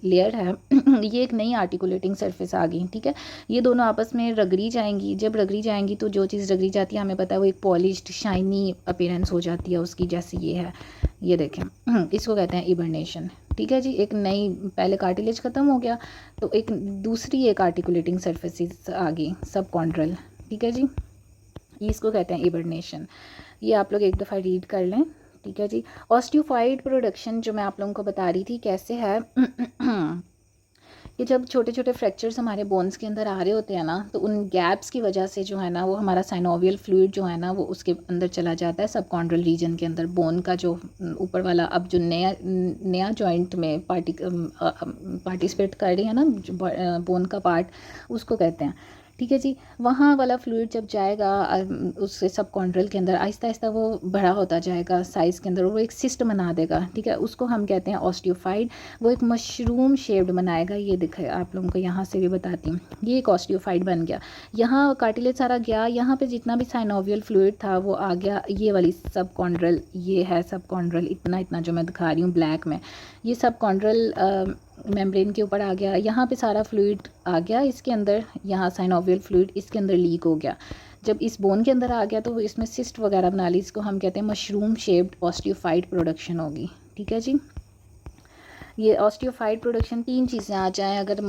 लेयर है ये एक नई आर्टिकुलेटिंग सरफेस आ गई। ठीक है। ये दोनों आपस में रगड़ी जाएंगी। जब रगड़ी जाएंगी तो जो चीज़ रगड़ी जाती है हमें पता है वो एक पॉलिश्ड शाइनी अपीयरेंस हो जाती है उसकी, जैसे ये है, ये देखें इसको कहते हैं हिबरनेशन। ठीक है जी। एक नई, पहले कार्टिलेज ख़त्म हो गया तो एक दूसरी एक आर्टिकुलेटिंग सरफेसेस आ गई सब कॉन्ड्रल। ठीक है जी, इसको कहते हैं हिबरनेशन। ये आप लोग एक दफ़ा रीड कर लें, ठीक है जी। ऑस्टियोफाइड प्रोडक्शन जो मैं आप लोगों को बता रही थी कैसे है कि जब छोटे छोटे फ्रैक्चर्स हमारे बोन्स के अंदर आ रहे होते हैं ना, तो उन गैप्स की वजह से जो है ना वो हमारा साइनोवियल फ्लूइड जो है ना वो उसके अंदर चला जाता है, सबकॉन्ड्रल रीजन के अंदर, बोन का जो ऊपर वाला अब जो नया नया जॉइंट में पार्टिसिपेट कर रही है ना, बोन का पार्ट, उसको कहते हैं, ठीक है जी। वहाँ वाला फ्लूइड जब जाएगा उससे सबकॉन्ड्रल के अंदर, आहिस्ता आहिस्ता वो बड़ा होता जाएगा साइज़ के अंदर, वो एक सिस्ट बना देगा, ठीक है, उसको हम कहते हैं ऑस्टियोफाइड। वो एक मशरूम शेप्ड बनाएगा, ये दिखे आप लोगों को यहाँ से भी बताती हूँ, ये एक ऑस्टियोफाइड बन गया। यहाँ कार्टिलेज सारा गया, यहाँ पे जितना भी साइनोवियल फ्लूइड था वो आ गया, ये वाली सबकॉन्ड्रल, ये है सबकॉन्ड्रल, इतना इतना जो मैं दिखा रही हूँ ब्लैक में, ये सबकॉन्ड्रल मेम्ब्रेन के ऊपर आ गया। यहाँ पे सारा फ्लूइड आ गया इसके अंदर, यहाँ साइनोवियल फ्लूइड इसके अंदर लीक हो गया। जब इस बोन के अंदर आ गया तो वो इसमें सिस्ट वगैरह बना ली, इसको हम कहते हैं मशरूम शेप्ड ऑस्टियोफाइड प्रोडक्शन होगी, ठीक है जी। ये ऑस्टियोफाइड प्रोडक्शन तीन चीज़ें आ जाएँ, अगर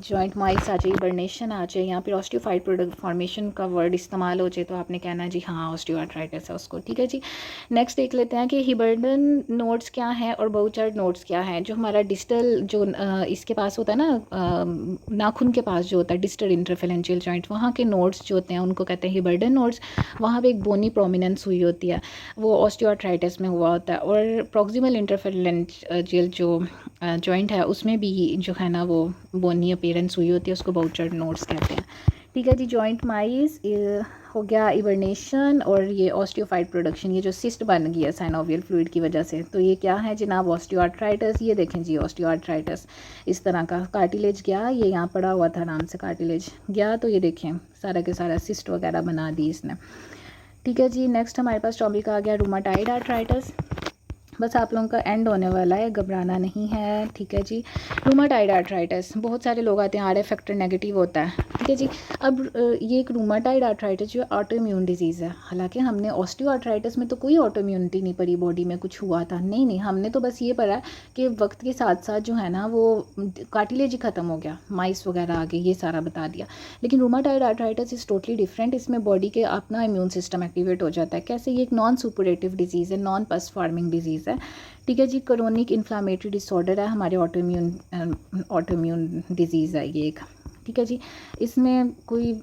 जॉइंट माइस आ जाए, हिबरनेशन आ जाए, यहाँ पे ऑस्टियोफाइड प्रोडक्ट फॉर्मेशन का वर्ड इस्तेमाल हो जाए, तो आपने कहना है जी हाँ ऑस्टियोआर्थराइटिस है उसको, ठीक है जी। नेक्स्ट देख लेते हैं कि हिबर्डन नोड्स क्या हैं और बाउचार्ड नोड्स क्या हैं। जो हमारा डिस्टल जो इसके पास होता है ना, नाखून के पास जो होता है डिस्टल इंटरफेरेंशियल जॉइंट, वहाँ के नोड्स जो होते हैं उनको कहते हैं हिबर्डन नोड्स। वहाँ पे एक बोनी प्रोमिनेंस हुई होती है, वो ऑस्टियोआर्थराइटिस में हुआ होता है। और प्रॉक्सिमल इंटरफेरेंशियल जो जॉइंट है उसमें भी जो है ना वो बोनी अपीयरेंस हुई होती है, उसको बाउचार्ड नोड्स कहते हैं, ठीक है जी। जॉइंट माइस हो गया हिबरनेशन, और ये ऑस्टियोफाइड प्रोडक्शन, ये जो सिस्ट बन गई है साइनोवियल फ्लूइड की वजह से, तो ये क्या है जनाब, ऑस्टियोआर्थराइटिस। ये देखें जी ऑस्टियोआर्थराइटिस इस तरह का, कार्टिलेज गया, ये यहाँ पड़ा हुआ था आराम से, कार्टिलेज गया तो ये देखें सारा के सारा सिस्ट वगैरह बना दी इसने, ठीक है जी। नेक्स्ट हमारे पास टॉपिक आ गया रूमाटाइड आर्थराइटिस। बस आप लोगों का एंड होने वाला है, घबराना नहीं है, ठीक है जी। रूमाटाइड आर्थराइटिस, बहुत सारे लोग आते हैं आर एफ फैक्टर नेगेटिव होता है, ठीक है जी। अब ये एक रूमाटाइड आर्थराइटिस जो ऑटो इम्यून डिजीज़ है, हालांकि हमने ऑस्टियो आर्थराइटिस में तो कोई ऑटो इम्यूनिटी नहीं पड़ी, बॉडी में कुछ हुआ था नहीं नहीं, हमने तो बस ये पढ़ा कि वक्त के साथ साथ जो है ना वो कार्टिलेज ही ख़त्म हो गया, माइस वगैरह आ गई, ये सारा बता दिया। लेकिन rheumatoid arthritis is totally different, इसमें बॉडी के अपना इम्यून सिस्टम एक्टिवेट हो जाता है। कैसे, ये एक नॉन सुपरेटिव डिजीज़ है, नॉन पस फॉर्मिंग डिजीज़ है, ठीक है जी। क्रोनिक इन्फ्लामेटरी डिसऑर्डर है, हमारे ऑटोइम्यून डिजीज़ है ये एक, ठीक है जी। इसमें कोई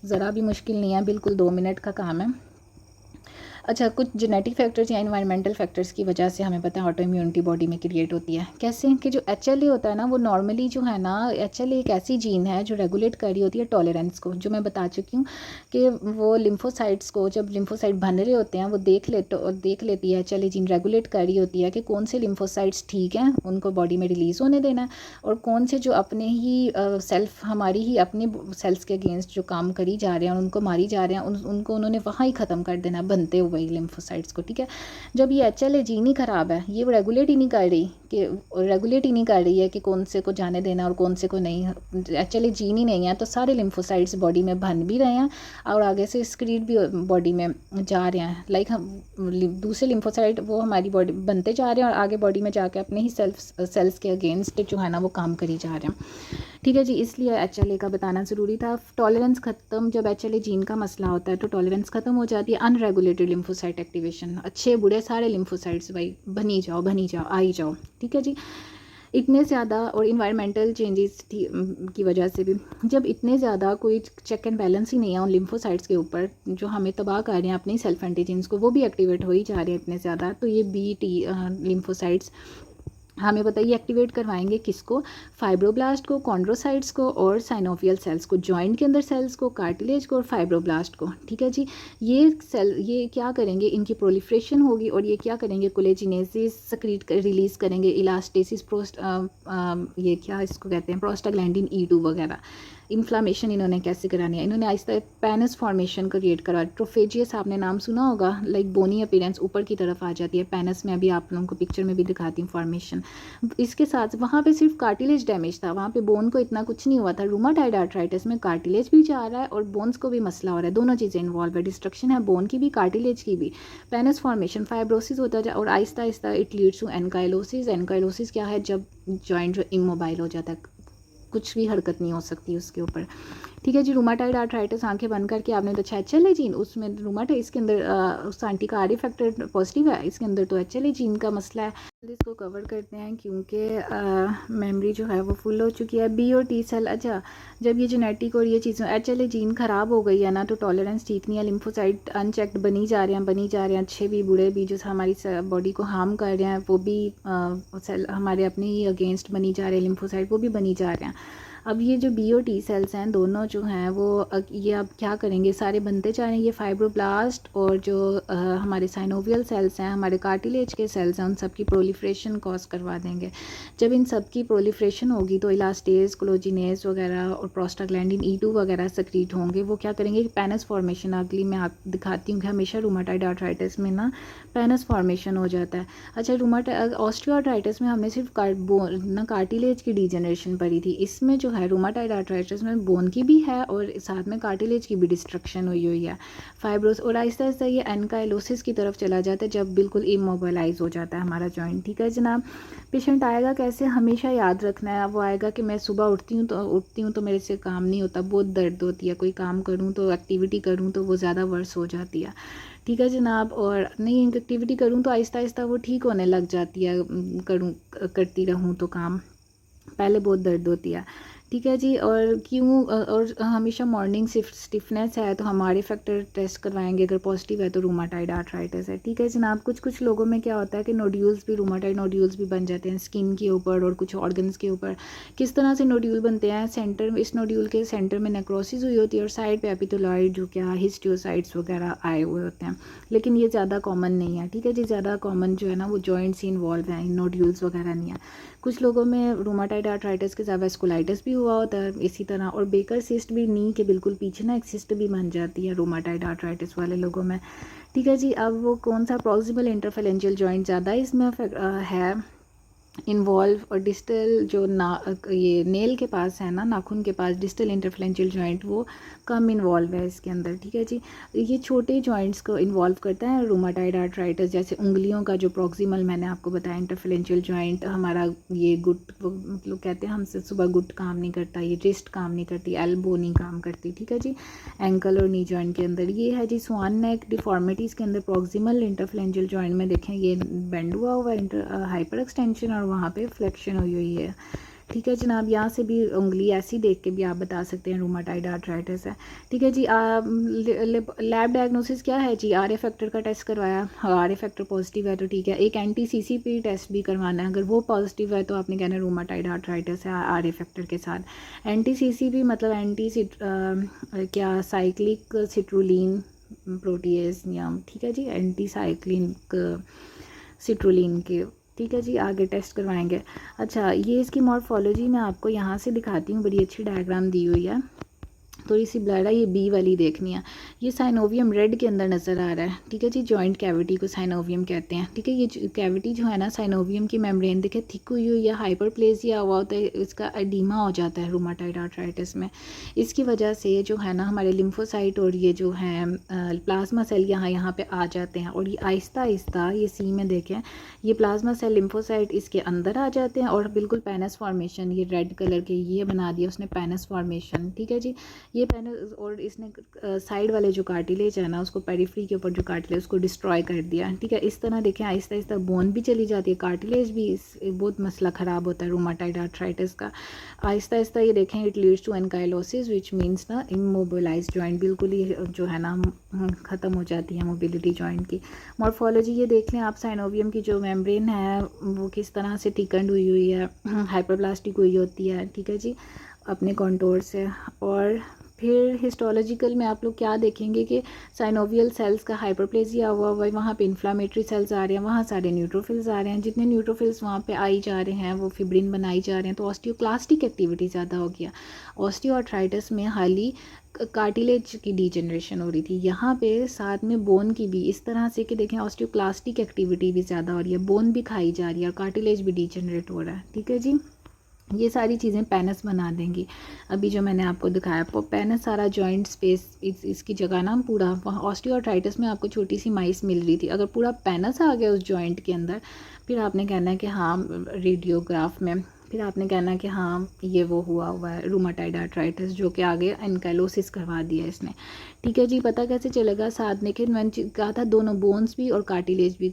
ज़रा भी मुश्किल नहीं है, बिल्कुल 2 मिनट का काम है। अच्छा, कुछ जेनेटिक फैक्टर्स या एनवायरमेंटल फैक्टर्स की वजह से हमें पता है ऑटो इम्यूनिटी बॉडी में क्रिएट होती है। कैसे कि जो HLA होता है ना, वो नॉर्मली जो है ना, HLA एक ऐसी जीन है जो रेगुलेट कर रही होती है टॉलरेंस को, जो मैं बता चुकी हूँ कि वो लिम्फोसाइट्स को, जब लिम्फोसाइट बन रहे होते हैं वो देख लेती है, HLA जीन रेगुलेट कर रही होती है कि कौन से लिम्फोसाइट्स ठीक हैं, उनको बॉडी में रिलीज़ होने देना है, और कौन से जो अपने ही सेल्फ, हमारी ही अपने सेल्स के अगेंस्ट जो काम करी जा रहे हैं, उनको मारी जा रहे हैं, उनको उन्होंने वहाँ ही ख़त्म कर देना बनते हुए लिम्फोसाइट्स को, ठीक है। जब ये HLA जीन ही ख़राब है, ये रेगुलेट ही नहीं कर रही है कि कौन से को जाने देना और कौन से को नहीं, HLA जीन ही नहीं है, तो सारे लिम्फोसाइट्स बॉडी में बन भी रहे हैं और आगे से एक्सक्रीट भी बॉडी में जा रहे हैं। लाइक हम दूसरे लिम्फोसाइट वो हमारी बॉडी बनते जा रहे हैं और आगे बॉडी में जाके अपने ही सेल्स के अगेंस्ट जो है ना वो काम करी जा रहे हैं, ठीक है जी। इसलिए HLA का बताना ज़रूरी था। टॉलरेंस ख़त्म, जब HLA जीन का मसला होता है तो टॉलरेंस ख़त्म हो जाती है। अनरेगुलेटेड लिम्फोसाइट एक्टिवेशन, अच्छे बुरे सारे लिम्फोसाइट्स भाई बनी जाओ आ ही जाओ, ठीक है जी। इतने ज़्यादा और इन्वायरमेंटल चेंजेस की वजह से भी, जब इतने ज़्यादा कोई चेक एंड बैलेंस ही नहीं है उन लिम्फोसाइट्स के ऊपर जो हमें तबाह कर रहे हैं अपनी सेल्फ एंटीजन्स को, वो भी एक्टिवेट हो ही जा रहे हैं इतने ज़्यादा, तो ये BT लिम्फोसाइट्स हमें बताइए एक्टिवेट करवाएंगे किसको, फाइब्रोब्लास्ट को, कॉन्ड्रोसाइट्स को और साइनोवियल सेल्स को, जॉइंट के अंदर सेल्स को, कार्टिलेज को और फाइब्रोब्लास्ट को, ठीक है जी। ये सेल ये क्या करेंगे, इनकी प्रोलिफ्रेशन होगी और ये क्या करेंगे, कोलेजिनेसिस सक्रीट रिलीज़ करेंगे, इलास्टेसिस ये क्या इसको कहते हैं, प्रोस्टाग्लैंडिन E2 वगैरह। इन्फ्लामेशन इन्होंने कैसे करानी है, इन्होंने आहिस्ता पेनस फॉर्मेशन क्रिएट करा। ट्रोफेजियस आपने नाम सुना होगा, लाइक बोनी अपीयरेंस ऊपर की तरफ आ जाती है पेनस में, अभी आप लोगों को पिक्चर में भी दिखाती हूँ फॉर्मेशन। इसके साथ वहाँ पे सिर्फ कार्टिलेज डैमेज था, वहाँ पे बोन को इतना कुछ नहीं हुआ था। रूमाटाइड आर्थराइटिस में कार्टिलेज भी जा रहा है और बोन्स को भी मसला हो रहा है, दोनों चीज़ें इन्वॉल्व है, डिस्ट्रक्शन है बोन की भी कार्टिलेज की भी, पेनस फॉर्मेशन, फाइब्रोसिस होता जाए और आहिस्ता आहिस्ता it leads to ankylosis. Ankylosis क्या है, जब जॉइंट जो इमोबाइल हो जाता है, कुछ भी हरकत नहीं हो सकती उसके ऊपर, ठीक है जी। रूमाटाइड आर्थराइटिस, आंखें बंद करके आपने तो HL है जीन, उसमें रूमाटाइड, इसके अंदर उस आंटी का RA फैक्टर पॉजिटिव है, इसके अंदर तो HL जीन का मसला है। इसको कवर करते हैं क्योंकि मेमोरी जो है वो फुल हो चुकी है। B और T सेल, अच्छा जब ये जेनेटिक और ये चीज़ें HL जीन ख़राब हो गई है ना, तो टॉलरेंस ठीक नहीं है, लिम्फोसाइट अनचेक्ड बनी जा रहे हैं, अच्छे भी बुरे भी, जो हमारी बॉडी को हार्म कर रहे हैं वो भी सेल हमारे अपने ही अगेंस्ट बनी जा रहे हैं, लिम्फोसाइट वो भी बनी जा रहे हैं। अब ये जो B और T सेल्स हैं दोनों जो हैं वो ये अब क्या करेंगे, सारे बनते जा रहे हैं, ये फाइब्रोब्लास्ट और जो हमारे साइनोवियल सेल्स हैं, हमारे कार्टिलेज के सेल्स हैं, उन सब की प्रोलिफ्रेशन कॉज करवा देंगे। जब इन सब की प्रोलिफ्रेशन होगी तो इलास्टेज, कोलोजिनेज वगैरह और प्रोस्टाग्लैंडिन E2 वगैरह सक्रीट होंगे, वो क्या करेंगे, पेनस फॉर्मेशन, अगली मैं आप दिखाती हूँ कि हमेशा रूमाटाइड आर्थराइटिस में ना पेनस फॉर्मेशन हो जाता है। अच्छा, ऑस्टियोआर्थराइटिस में हमने सिर्फ कार्टिलेज की डिजेनरेशन पढ़ी थी, इसमें जो है रूमाटाइड आर्थराइटिस में बोन की भी है और साथ में कार्टिलेज की भी डिस्ट्रक्शन हुई है, फाइब्रोस, और आहिस्ता आहिस्ता ये एनकाइलोसिस की तरफ चला जाता है जब बिल्कुल इमोबिलाइज हो जाता है हमारा जॉइंट। ठीक है जनाब। पेशेंट आएगा कैसे, हमेशा याद रखना है, वो आएगा कि मैं सुबह उठती हूँ तो मेरे से काम नहीं होता, बहुत दर्द होती है, कोई काम करूँ तो एक्टिविटी करूँ तो वो ज़्यादा वर्स हो जाती है। ठीक है जनाब। और नहीं एक्टिविटी करूँ तो आहिस्ता आहिस्ता वो ठीक होने लग जाती है, करती रहूँ तो काम, पहले बहुत दर्द होती है। ठीक है जी। और क्यों, और हमेशा मॉर्निंग स्टिफनेस है तो हम RA फैक्टर टेस्ट करवाएंगे, अगर पॉजिटिव है तो रूमाटाइड आर्थराइटिस है। ठीक है जनाब। कुछ लोगों में क्या होता है कि नोड्यूल्स भी, रूमाटाइड नोड्यूल्स भी बन जाते हैं स्किन के ऊपर और कुछ ऑर्गन्स के ऊपर। किस तरह से नोड्यूल बनते हैं, सेंटर में, इस नोड्यूल के सेंटर में नेक्रोसिस हुई होती है और साइड पे एपिथेलॉइड जो क्या हिस्टियोसाइट्स वगैरह आए हुए होते हैं, लेकिन ये ज़्यादा कॉमन नहीं है। ठीक है जी। ज़्यादा कॉमन जो है ना वो जॉइंट्स से इन्वॉल्व हैं, नोड्यूल्स वगैरह नहीं है। कुछ लोगों में रूमाटाइड आर्थराइटिस के साथ वेस्कुलाइटिस भी हुआ होता है इसी तरह, और बेकर सिस्ट भी, नी के बिल्कुल पीछे ना एक सिस्ट भी बन जाती है रूमाटाइड आर्थराइटिस वाले लोगों में। ठीक है जी। अब वो कौन सा प्रॉक्सिमल इंटरफेरेंशियल जॉइंट ज़्यादा इसमें है इन्वॉल्व, और डिस्टल जो ये नेल के पास है ना, नाखून के पास डिस्टल इंटरफ्रेंशियल जॉइंट वो कम इन्वॉल्व है इसके अंदर। ठीक है जी। ये छोटे जॉइंट्स को इन्वॉल्व करता है रूमाटाइड आर्थराइटिस, जैसे उंगलियों का जो प्रॉक्सिमल मैंने आपको बताया इंटरफ्रेंशियल जॉइंट, हमारा ये गुट, मतलब कहते हैं हमसे सुबह गुट काम नहीं करता, ये रिस्ट काम नहीं करती, एल्बो नहीं काम करती। ठीक है जी। एंकल और नी जॉइंट के अंदर ये है जी। स्वान नेक डिफॉर्मिटीज़ के अंदर प्रॉक्सिमल इंटरफ्रेंशियल जॉइंट में देखें ये बेंड हुआ हुआ हाइपर एक्सटेंशन और वहाँ पे फ्लेक्शन हुई है। ठीक है जनाब। यहाँ से भी उंगली ऐसी देख के भी आप बता सकते हैं रूमाटाइड आर्थराइटिस है। ठीक है जी। लैब डायग्नोसिस क्या है जी, RA फैक्टर का टेस्ट करवाया, RA फैक्टर पॉजिटिव है तो ठीक है, एक anti-CCP टेस्ट भी करवाना है, अगर वो पॉजिटिव है तो आपने कहना है रूमाटाइड आर्थराइटिस है RA फैक्टर के साथ। एंटी-CCP मतलब क्या साइक्लिक सिट्रुलिन प्रोटीएज या, ठीक है जी, एंटी साइक्लिक सिट्रुलिन के। ठीक है जी। आगे टेस्ट करवाएंगे। अच्छा, ये इसकी मॉर्फोलॉजी मैं आपको यहाँ से दिखाती हूँ, बड़ी अच्छी डायग्राम दी हुई है, थोड़ी सी ब्लड है, ये B वाली देखनी है। ये साइनोवियम रेड के अंदर नज़र आ रहा है। ठीक है जी। जॉइंट कैविटी को साइनोवियम कहते हैं। ठीक है। ये कैविटी जो है ना, साइनोवियम की मेम्ब्रेन देखे थिक हुई हुई या हाइपरप्लेसिया हुआ होता है, इसका एडीमा हो जाता है रूमाटाइड आर्थराइटिस में। इसकी वजह से जो है ना हमारे लिम्फोसाइट और ये जो है प्लाज्मा सेल यहाँ पे आ जाते हैं, और ये आहिस्ता आहिस्ता, ये C में देखें, ये प्लाज्मा सेल लिम्फोसाइट इसके अंदर आ जाते हैं और बिल्कुल पेनस फॉर्मेशन, ये रेड कलर के ये बना दिया उसने पेनस फॉर्मेशन। ठीक है जी। ये पेनस, और इसने साइड वाले जो कार्टिलेज है ना, उसको पेरिफ्री के ऊपर जो कार्टिलेज उसको डिस्ट्रॉय कर दिया। ठीक है। इस तरह देखें आहिस्ता आहिस्ता बोन भी चली जाती है, कार्टिलेज भी, बहुत मसला ख़राब होता है रूमाटाइड आर्थराइटिस का। आहिस्ता आहिस्ता ये देखें, it leads to ankylosis which means ना इमोबिलाइज जॉइंट, बिल्कुल ही जो है ना ख़त्म हो जाती है मोबिलिटी जॉइंट की। मॉर्फोलॉजी ये देख लें आप, साइनोवियम की जो मेम्ब्रेन है वो किस तरह से थिकंड हुई है, हाइपरप्लास्टिक हुई होती है। ठीक है जी। अपने कॉन्टोर से। और फिर हिस्टोलॉजिकल में आप लोग क्या देखेंगे कि साइनोवियल सेल्स का हाइपरप्लेसिया हुआ हुआ है, वहाँ पे इन्फ्लामेटरी सेल्स आ रहे हैं, वहाँ सारे न्यूट्रोफिल्स आ रहे हैं, जितने न्यूट्रोफिल्स वहाँ पे आई जा रहे हैं वो फिब्रिन बनाई जा रहे हैं, तो ऑस्टियोक्लास्टिक एक्टिविटी ज़्यादा हो गया। ऑस्टियोआर्थराइटिस में हाली कार्टिलेज की डीजनरेशन हो रही थी, यहाँ पे साथ में बोन की भी, इस तरह से कि देखें ऑस्टियोक्लास्टिक एक्टिविटी भी ज़्यादा हो रही है, बोन भी खाई जा रही है और कार्टिलेज भी डीजनरेट हो रहा है। ठीक है जी। ये सारी चीज़ें पेनस बना देंगी। अभी जो मैंने आपको दिखाया पेनस सारा जॉइंट स्पेस, इसकी जगह ना पूरा, वहाँ ऑस्टियोआर्थराइटिस में आपको छोटी सी माइस मिल रही थी, अगर पूरा पेनस आ गया उस जॉइंट के अंदर, फिर आपने कहना है कि हाँ रेडियोग्राफ में फिर आपने कहना कि हाँ ये वो हुआ है रूमाटाइड आर्थराइटिस, जो कि आगे एनकाइलोसिस करवा दिया इसने। ठीक है जी, पता कैसे चलेगा? साथ में कि मैंने कहा था दोनों बोन्स भी और कार्टिलेज भी,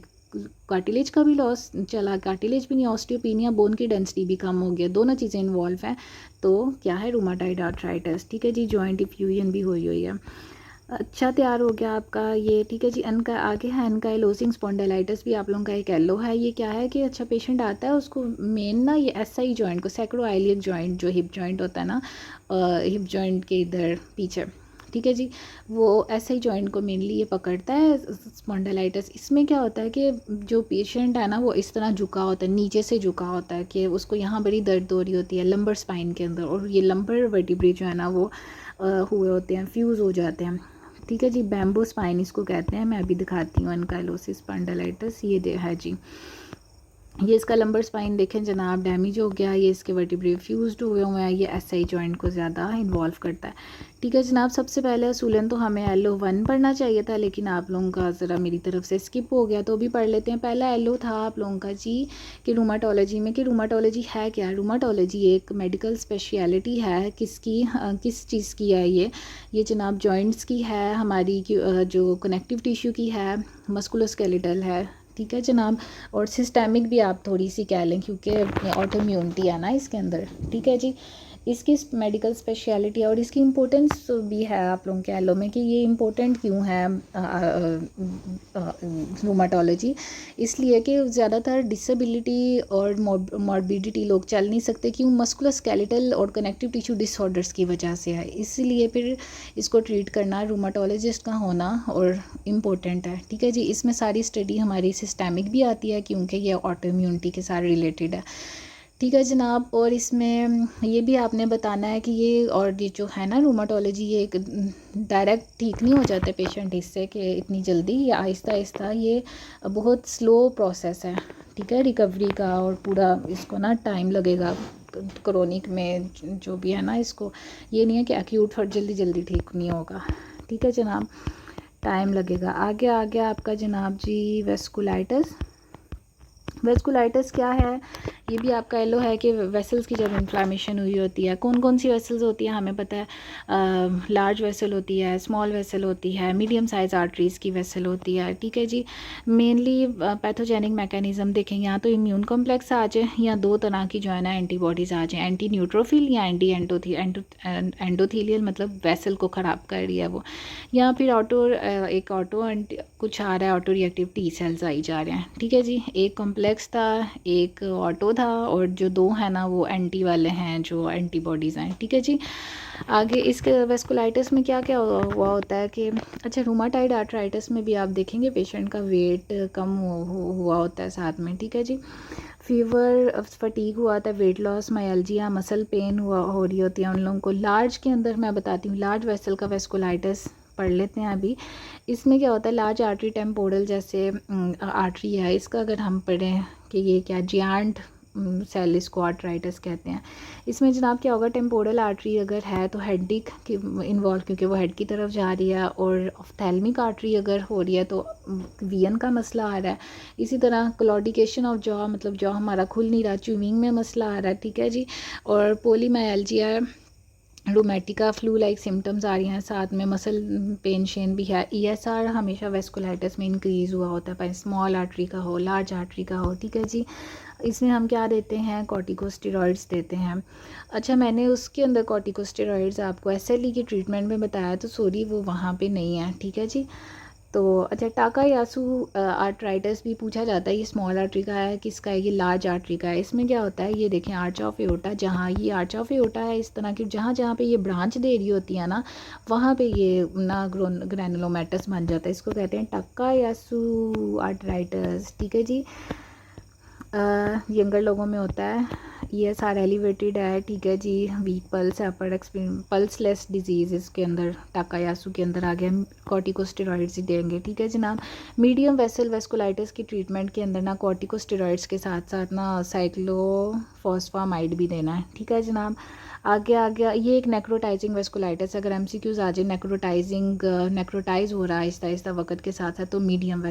कार्टिलेज का भी लॉस चला, कार्टिलेज भी नहीं, ऑस्टियोपीनिया, बोन की डेंसिटी भी कम हो गया, दोनों चीज़ें इन्वॉल्व हैं। तो क्या है? Rheumatoid arthritis. ठीक है जी, जॉइंट डिफ्यूजन भी हुई है। अच्छा, तैयार हो गया आपका ये। ठीक है जी, अनका आगे है एनकाइलोसिंग स्पॉन्डिलाइटिस, भी आप लोगों का एक एलो है। ये क्या है कि अच्छा पेशेंट आता है, उसको मेन ना ये एसआई जॉइंट को, सैक्रोइलियक जॉइंट जो हिप जॉइंट होता है ना, हिप जॉइंट के इधर पीछे, ठीक है जी, वो एसआई जॉइंट को मेनली ये पकड़ता है स्पॉन्डिलाइटिस। इसमें क्या होता है कि जो पेशेंट है ना वो इस तरह झुका होता है, नीचे से झुका होता है कि उसको यहाँ बड़ी दर्द हो रही होती है लंबर स्पाइन के अंदर, और ये लंबर वर्टिब्रे जो है ना वो हुए होते हैं, फ्यूज़ हो जाते हैं। ठीक है जी, बैम्बो स्पाइन इसको कहते हैं। मैं अभी दिखाती हूँ एनकाइलोसिस स्पॉन्डिलाइटिस, ये है जी, ये इसका लंबर स्पाइन देखें जनाब, डैमेज हो गया, ये इसके वर्टिब्रे फ्यूज्ड हुए हैं, ये एसआई जॉइंट को ज़्यादा इन्वॉल्व करता है। ठीक है जनाब, सबसे पहले असूलन तो हमें LO1 पढ़ना चाहिए था, लेकिन आप लोगों का ज़रा मेरी तरफ से स्किप हो गया, तो भी पढ़ लेते हैं। पहला LO था आप लोगों का जी कि रूमाटोलॉजी में, कि रूमाटोलॉजी है क्या? रूमाटोलॉजी एक मेडिकल स्पेशलिटी है, किसकी, किस चीज़ की है ये जनाब जॉइंट्स की है हमारी, जो कनेक्टिव टिश्यू की है, मस्कुलोस्केलेटल है। ठीक है जनाब, और सिस्टेमिक भी आप थोड़ी सी कह लें, क्योंकि ऑटोइम्यूनिटी है ना इसके अंदर। ठीक है जी, इसकी मेडिकल स्पेशलिटी और इसकी इम्पोर्टेंस भी है आप लोगों के एलो में, कि ये इम्पोर्टेंट क्यों है रूमाटोलॉजी। इसलिए कि ज़्यादातर डिसेबिलिटी और मॉर्बिडिटी, लोग चल नहीं सकते, क्यों? मस्कुलोस्केलेटल और कनेक्टिव टिश्यू डिसऑर्डर्स की वजह से है, इसलिए फिर इसको ट्रीट करना रूमाटोलॉजिस्ट का होना और इम्पोर्टेंट है। ठीक है जी, इसमें सारी स्टडी हमारी सिस्टेमिक भी आती है, क्योंकि ये ऑटोइम्यूनिटी के साथ रिलेटेड है। ठीक है जनाब, और इसमें ये भी आपने बताना है कि ये, और ये जो है ना रूमाटोलॉजी, ये एक डायरेक्ट ठीक नहीं हो जाते पेशेंट इससे कि इतनी जल्दी, या आहिस्ता आहिस्ता, ये बहुत स्लो प्रोसेस है। ठीक है, रिकवरी का, और पूरा इसको ना टाइम लगेगा क्रोनिक में जो भी है ना, इसको ये नहीं है कि एक्यूट फट जल्दी जल्दी ठीक नहीं होगा। ठीक है जनाब, टाइम लगेगा। आगे आ गया आपका जनाब जी वेस्कुलाइटिस। वेस्कुलाइटिस क्या है? ये भी आपका एलो है कि वेसल्स की जब इन्फ्लामेशन हुई होती है। कौन कौन सी वेसल्स होती है हमें पता है, लार्ज वेसल होती है, स्मॉल वेसल होती है, मीडियम साइज़ आर्टरीज़ की वेसल होती है। ठीक है जी, मेनली पैथोजेनिक मैकेनिज़्म देखें, या तो इम्यून कॉम्प्लेक्स आ जाए, या दो तरह की जो है ना एंटीबॉडीज़ आ जाए, एंटी न्यूट्रोफिल या एंटी एंडोथीलियल, मतलब वेसल को ख़राब कर रही है वो, या फिर एक ऑटो कुछ आ रहा है, ऑटो रिएक्टिव टी सेल्स आई जा रहे हैं। ठीक है जी, एक कॉम्प्लेक्स था, एक ऑटो था, और जो दो है ना वो एंटी वाले हैं, जो एंटीबॉडीज़ हैं। ठीक है जी, आगे इसके वेस्कुलाइटिस में क्या क्या हुआ होता है कि अच्छा, रूमाटाइड आर्थराइटिस में भी आप देखेंगे पेशेंट का वेट कम हुआ होता है साथ में। ठीक है जी, फीवर, फटीग हुआ था, वेट लॉस, मायल्जिया, मसल पेन हो रही होती है उन लोगों को। लार्ज के अंदर मैं बताती हूँ, लार्ज वेसल का वेस्कुलाइटिस पढ़ लेते हैं अभी। इसमें क्या होता है, लार्ज आर्टरी टेम्पोरल जैसे आर्टरी है, इसका अगर हम पढ़ें कि ये क्या, जियांट सेल, इसको आर्थराइटिस कहते हैं। इसमें जनाब क्या होगा, टेम्पोरल आर्टरी अगर है तो हेडिक की इन्वॉल्व, क्योंकि वो हेड की तरफ जा रही है, और ऑफ्थेल्मिक आर्टरी अगर हो रही है तो वियन का मसला आ रहा है। इसी तरह क्लॉडिकेशन ऑफ जॉ, मतलब जॉ हमारा खुल नहीं रहा, च्यूइंग में मसला आ रहा है। ठीक है जी, और पोलीमायल्जिया, रोमेटिका, फ्लू लाइक सिम्टम्स आ रही हैं, साथ में मसल पेन शेन भी है। ESR हमेशा वेस्कुलाइटिस में इंक्रीज़ हुआ होता है, पर स्मॉल आर्टरी का हो, लार्ज आर्टरी का हो। ठीक है जी, इसमें हम क्या देते हैं, कॉर्टिकोस्टेरॉइड्स देते हैं। अच्छा, मैंने उसके अंदर कॉर्टिकोस्टेरॉइड्स आपको SLE की ट्रीटमेंट में बताया, तो सॉरी वो वहाँ पे नहीं है। ठीक है जी, तो अच्छा, टाकायासु आर्थराइटिस भी पूछा जाता है, ये स्मॉल आर्टरी का है, किसका है, ये लार्ज आर्टरी का है। इसमें क्या होता है, ये देखें आर्च ऑफ एओर्टा, जहाँ ये आर्च ऑफ एओर्टा है, इस तरह की जहाँ जहाँ पे ये ब्रांच दे रही होती है ना, वहाँ पे ये ना ग्रैनुलोमेटस बन जाता है, इसको कहते हैं टाकायासु आर्थराइटिस। ठीक है जी, यंगर लोगों में होता है, ESR एलिवेटेड है। ठीक है जी, वीक पल्स है, अपर पल्सलेस डिजीज़ इसके अंदर, टाकायासु के अंदर आ गया, कॉर्टिकोस्टेरॉइड्स ही देंगे। ठीक है जनाब, मीडियम वेसल वेस्कुलाइटिस की ट्रीटमेंट के अंदर ना कॉर्टिकोस्टेरॉइड्स के साथ साथ ना फॉस्फामाइड भी देना है। ठीक है जनाब। आगे ये एक नेक्रोटाइजिंग वेस्कुलाइटिस, अगर एमसीक्यूज आ जाए नेक्रोटाइज हो रहा है आहिस्ता आहिस्ता वक्त के साथ साथ, तो मीडियम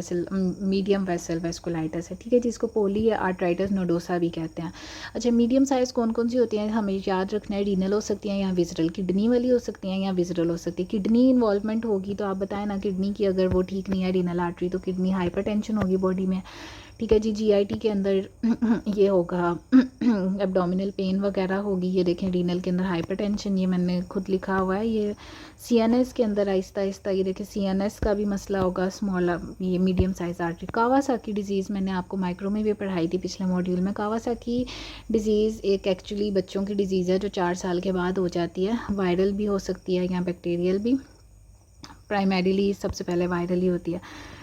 वेसल वेस्कुलाइटिस है। ठीक है जी, इसको पोली या आर्ट्राइटिस नोडोसा भी कहते हैं। अच्छा, मीडियम साइज़ कौन कौन सी होती हैं हमें याद रखना है। रीनल हो सकती हैं या विजरल, किडनी वाली हो सकती हैं या विजरल हो सकती है। किडनी इन्वॉल्वमेंट होगी तो आप बताएं ना, किडनी की अगर वो ठीक नहीं है रीनल आर्टरी, तो किडनी हाइपरटेंशन होगी बॉडी में। ठीक है जी। जीआईटी के अंदर ये होगा एब्डोमिनल पेन वगैरह होगी। ये देखें रीनल के अंदर हाइपरटेंशन, ये मैंने खुद लिखा हुआ है। ये सीएनएस के अंदर आहिस्ता आहिस्ता ये देखें सीएनएस का भी मसला होगा, स्मॉल ये medium size artery. Kawasaki disease मैंने आपको माइक्रो में भी पढ़ाई थी पिछले मॉड्यूल में। कावासाकी डिजीज़ एक एक्चुअली बच्चों की डिजीज़ है जो 4 साल के बाद हो जाती है। वायरल भी हो सकती है या बैक्टीरियल भी, प्राइमरीली सबसे पहले वायरल ही होती है।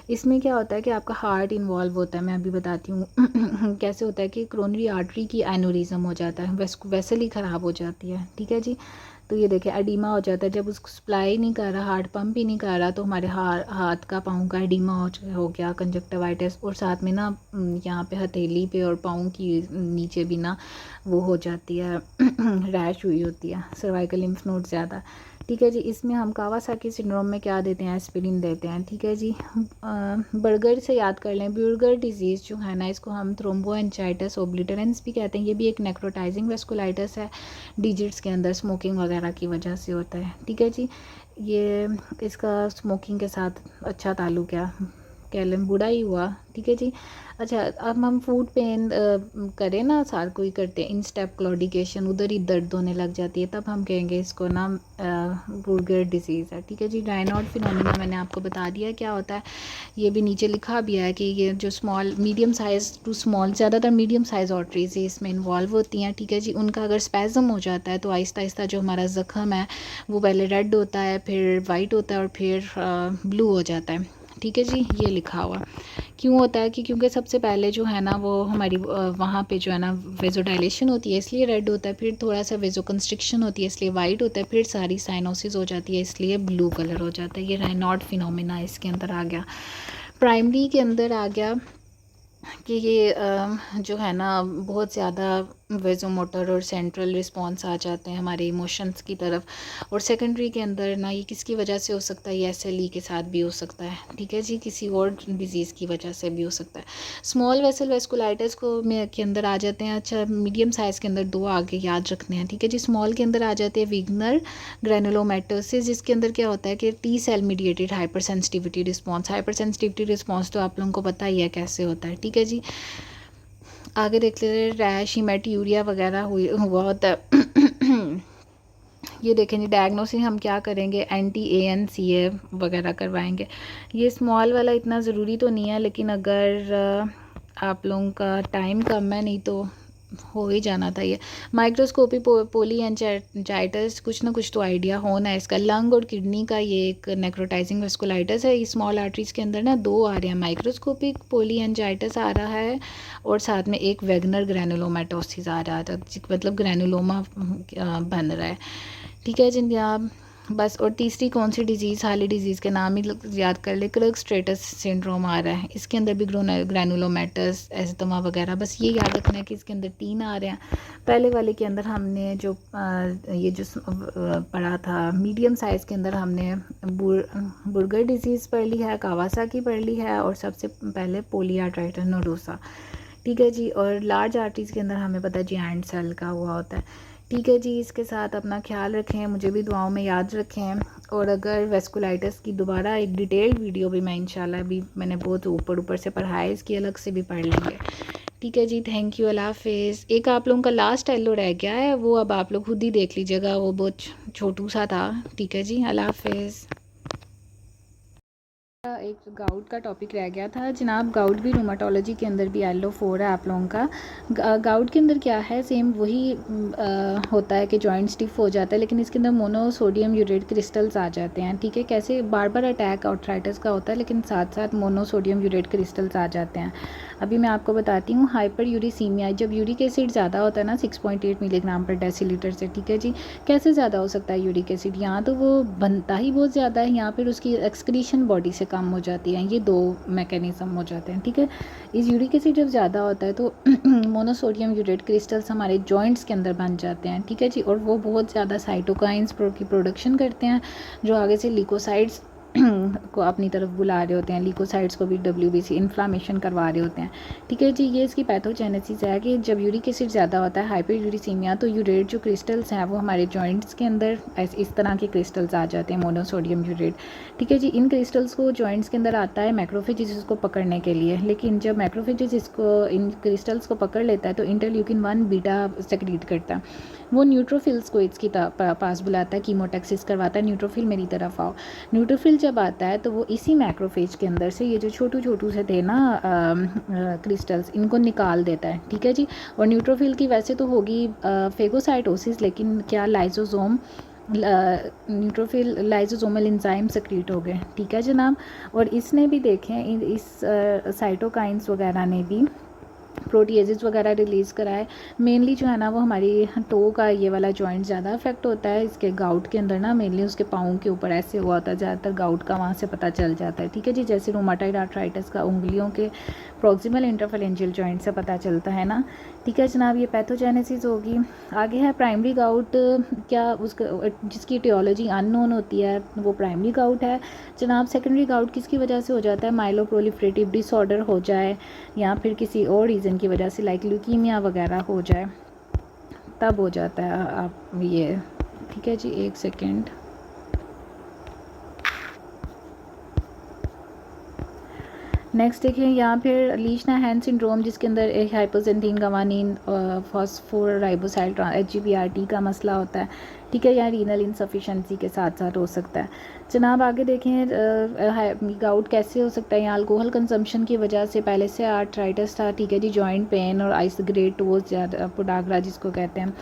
इसमें क्या होता है कि आपका हार्ट इन्वॉल्व होता है, मैं अभी बताती हूँ कैसे होता है कि क्रोनरी आर्टरी की एनोरिज्म हो जाता है, वेसल ही ख़राब हो जाती है। ठीक है जी। तो ये देखिए एडिमा हो जाता है, जब उसको सप्लाई नहीं कर रहा, हार्ट पंप ही नहीं कर रहा, तो हमारे हाथ का पाँव का एडिमा हो गया, कंजक्टिवाइटिस। और साथ में ना यहाँ पे हथेली पे और पाँव की नीचे भी ना वो हो जाती है रैश हुई होती है, सर्वाइकल लिम्फ नोड ज़्यादा। ठीक है जी। इसमें हम कावासाकी सिंड्रोम में क्या देते हैं, एस्पिरिन देते हैं। ठीक है जी। बर्गर से याद कर लें, ब्यूर्गर डिजीज़ जो है ना, इसको हम थ्रोम्बोएंजाइटिस ओब्लिटरेंस भी कहते हैं। ये भी एक नेक्रोटाइजिंग वेस्कुलाइटिस है, डिजिट्स के अंदर स्मोकिंग वगैरह की वजह से होता है। ठीक है जी। ये इसका स्मोकिंग के साथ अच्छा ताल्लुक़ है, कैलम बूढ़ा ही हुआ। ठीक है जी। अच्छा, अब हम फूड पेन करें ना, सार कोई करते हैं इंस्टेप क्लॉडिकेशन, उधर ही दर्द होने लग जाती है, तब हम कहेंगे इसको ना बुर्गर डिजीज़ है। ठीक है जी। रायनॉड फिनोमिना मैंने आपको बता दिया क्या होता है, ये भी नीचे लिखा भी है कि ये जो small medium size to small, ज़्यादातर मीडियम साइज़ आर्टरीज इसमें इन्वॉल्व होती हैं। ठीक है जी। उनका अगर स्पैज़म हो जाता है तो आहिस्ता आहिस्ता जो हमारा ज़ख़म है वो पहले रेड होता है, फिर वाइट होता है और फिर ब्लू हो जाता है। ठीक है जी। ये लिखा हुआ क्यों होता है कि क्योंकि सबसे पहले जो है ना वो हमारी वहाँ पे जो है ना वेजोडाइलेशन होती है इसलिए रेड होता है, फिर थोड़ा सा वेजो कंस्ट्रिक्शन होती है इसलिए वाइट होता है, फिर सारी साइनोसिस हो जाती है इसलिए ब्लू कलर हो जाता है। ये रायनॉड फिनोमिना इसके अंदर आ गया। प्राइमरी के अंदर आ गया कि ये जो है ना बहुत ज़्यादा वेजोमोटर और सेंट्रल रिस्पॉन्स आ जाते हैं हमारे इमोशंस की तरफ। और सेकेंडरी के अंदर ना ये किसकी वजह से हो सकता है, ये एसएलई के साथ भी हो सकता है। ठीक है जी। किसी और डिजीज़ की वजह से भी हो सकता है। स्मॉल वेसल वेस्कुलाइटिस को में के अंदर आ जाते हैं। अच्छा, मीडियम साइज़ के अंदर 2 आगे याद रखने हैं। ठीक है जी। स्मॉल के अंदर आ जाते हैं विग्नर ग्रैनुलोमैटोसिस, जिसके अंदर क्या होता है कि T cell mediated hypersensitivity response. Hypersensitivity response तो आप लोगों को पता ही है कैसे होता है। ठीक है जी। आगे देख लेते हैं, रैश हीमेटूरिया वगैरह हुआ होता है ये देखें जी। डायग्नोसिस हम क्या करेंगे, anti-ANCA वगैरह करवाएंगे। ये स्मॉल वाला इतना ज़रूरी तो नहीं है, लेकिन अगर आप लोगों का टाइम कम है नहीं तो हो ही जाना था। ये माइक्रोस्कोपी पोलीएंजाइटिस, कुछ ना कुछ तो आइडिया होना है इसका। लंग और किडनी का ये एक नेक्रोटाइजिंग वेस्कुलाइटिस है। स्मॉल आर्टरीज के अंदर ना 2 आ रहे हैं, माइक्रोस्कोपिक पोलीएंजाइटिस आ रहा है और साथ में एक वेगनर ग्रैनुलोमैटोसिस आ रहा है, मतलब ग्रैनुलोमा बन रहा है। ठीक है जी। आप बस, और तीसरी कौन सी डिजीज़, हाली डिजीज़ के नाम ही याद कर ले, क्लर्क-स्ट्रेटस सिंड्रोम आ रहा है, इसके अंदर भी ग्रैनुलोमैटस एस्थमा वगैरह, बस ये याद रखना है कि इसके अंदर 3 आ रहे हैं। पहले वाले के अंदर हमने जो ये जो पढ़ा था मीडियम साइज़ के अंदर हमने बुर्गर डिजीज़ पढ़ ली है, कावासाकी पढ़ ली है और सबसे पहले पोलीआर्ट्राइटिस नोडोसा। ठीक है जी। और लार्ज आर्टरीज़ के अंदर हमें पता है जियांट सेल का हुआ होता है। ठीक है जी। इसके साथ अपना ख्याल रखें, मुझे भी दुआओं में याद रखें। और अगर वेस्कुलाइटिस की दोबारा एक डिटेल्ड वीडियो भी मैं इंशाल्लाह, भी मैंने बहुत ऊपर से पढ़ा है, इसकी अलग से भी पढ़ लेंगे। ठीक है जी। Thank you. अल्लाह हाफिज़। एक आप लोगों का लास्ट एलो रह गया है, वो अब आप लोग खुद ही देख लीजिएगा, वो बहुत छोटू सा था। ठीक है जी। अल्लाह हाफिज़। एक गाउट का टॉपिक रह गया था जनाब। गाउट भी रूमाटोलॉजी के अंदर भी LO4 है आप लोगों का। गाउट के अंदर क्या है, सेम वही होता है कि जॉइंट स्टिफ हो जाता है, लेकिन इसके अंदर मोनोसोडियम यूरेट क्रिस्टल्स आ जाते हैं। ठीक है। कैसे, बार बार अटैक आर्थराइटिस का होता है, लेकिन साथ साथ मोनोसोडियम यूरेट क्रिस्टल्स आ जाते हैं। अभी मैं आपको बताती हूँ। हाइपर यूरिसीमिया, जब यूरिक एसिड ज़्यादा होता है ना 6.8 मिलीग्राम पर डेसीलीटर से। ठीक है जी। कैसे ज़्यादा हो सकता है यूरिक एसिड, यहाँ तो वो बनता ही बहुत ज़्यादा है, यहाँ पर उसकी एक्सक्रीशन बॉडी से कम हो जाती है। ये 2 मैकेनिज़्म हो जाते हैं, ठीक है। इस यूरिक एसिड जब ज़्यादा होता है तो मोनोसोडियम यूरेट क्रिस्टल्स हमारे जॉइंट्स के अंदर बन जाते हैं, ठीक है जी। और वो बहुत ज़्यादा साइटोकाइंस की प्रोडक्शन करते हैं, जो आगे से ल्यूकोसाइड्स को अपनी तरफ बुला रहे होते हैं, ल्यूकोसाइड्स को भी WBC इन्फ्लामेशन करवा रहे होते हैं, ठीक है जी। ये इसकी पैथोजेनेसिस है कि जब यूरिक एसिड ज़्यादा होता है, हाइपर यूरिसीमिया, तो यूरेट जो क्रिस्टल्स हैं वो हमारे जॉइंट्स के अंदर इस तरह के क्रिस्टल्स आ जाते हैं, मोनोसोडियम यूरेट, ठीक है जी। इन क्रिस्टल्स को जॉइंट्स के अंदर आता है मैक्रोफेजेस इसको पकड़ने के लिए, लेकिन जब मैक्रोफेजेस इसको इन क्रिस्टल्स को पकड़ लेता है तो इंटरल्यूकिन 1 बीटा सेक्रीट करता है, वो न्यूट्रोफिल्स को इसकी पास बुलाता है, कीमोटैक्सिस करवाता है, न्यूट्रोफिल मेरी तरफ आओ। न्यूट्रोफिल जब आता है तो वो इसी मैक्रोफेज के अंदर से ये जो छोटू से थे ना क्रिस्टल्स, इनको निकाल देता है, ठीक है जी। और न्यूट्रोफिल की वैसे तो होगी फेगोसाइटोसिस, लेकिन क्या लाइजोसोम न्यूट्रोफिल लाइजोसोमल एंजाइम सक्रीट हो गए, ठीक है जनाब। और इसने भी देखें इस साइटोकाइंस वगैरह ने भी प्रोटीएजेस वगैरह रिलीज़ कराए। मेनली जो है ना वो हमारी टो का ये वाला जॉइंट ज़्यादा अफेक्ट होता है, इसके गाउट के अंदर ना, मेनली उसके पाँव के ऊपर ऐसे हुआ होता है ज़्यादातर, गाउट का वहाँ से पता चल जाता है, ठीक है जी। जैसे रूमाटाइड आर्थराइटिस का उंगलियों के प्रॉक्सिमल इंटरफेरेंजियल जॉइंट से पता चलता है ना, ठीक है जनाब। ये पैथोजेनेसिस होगी। आगे है प्राइमरी गाउट, क्या उसका जिसकी etiology अननोन होती है वो प्राइमरी गाउट है जनाब। सेकेंडरी गाउट किसकी वजह से हो जाता है, माइलोप्रोलिफरेटिव डिसऑर्डर हो जाए या फिर किसी और रीज़न की वजह से लाइक ल्यूकीमिया वगैरह हो जाए, तब हो जाता है आप ये, ठीक है जी। 1 सेकेंड। नेक्स्ट देखिए यहाँ फिर लीशना हैंड सिंड्रोम, जिसके अंदर एक हाइपोजेंथीन गवानीन फॉस्फोराइबोसाइल HGPRT का मसला होता है, ठीक है। या रीनल इनसफिशेंसी के साथ साथ हो सकता है जनाब। आगे देखें गाउट कैसे हो सकता है, यहाँ अल्कोहल कंजम्पशन की वजह से, पहले से आर्थराइटिस था, ठीक है जी। जॉइंट पेन और आइस ग्रेड 2 ज़्यादा, पोडाग्रा जिसको कहते हैं,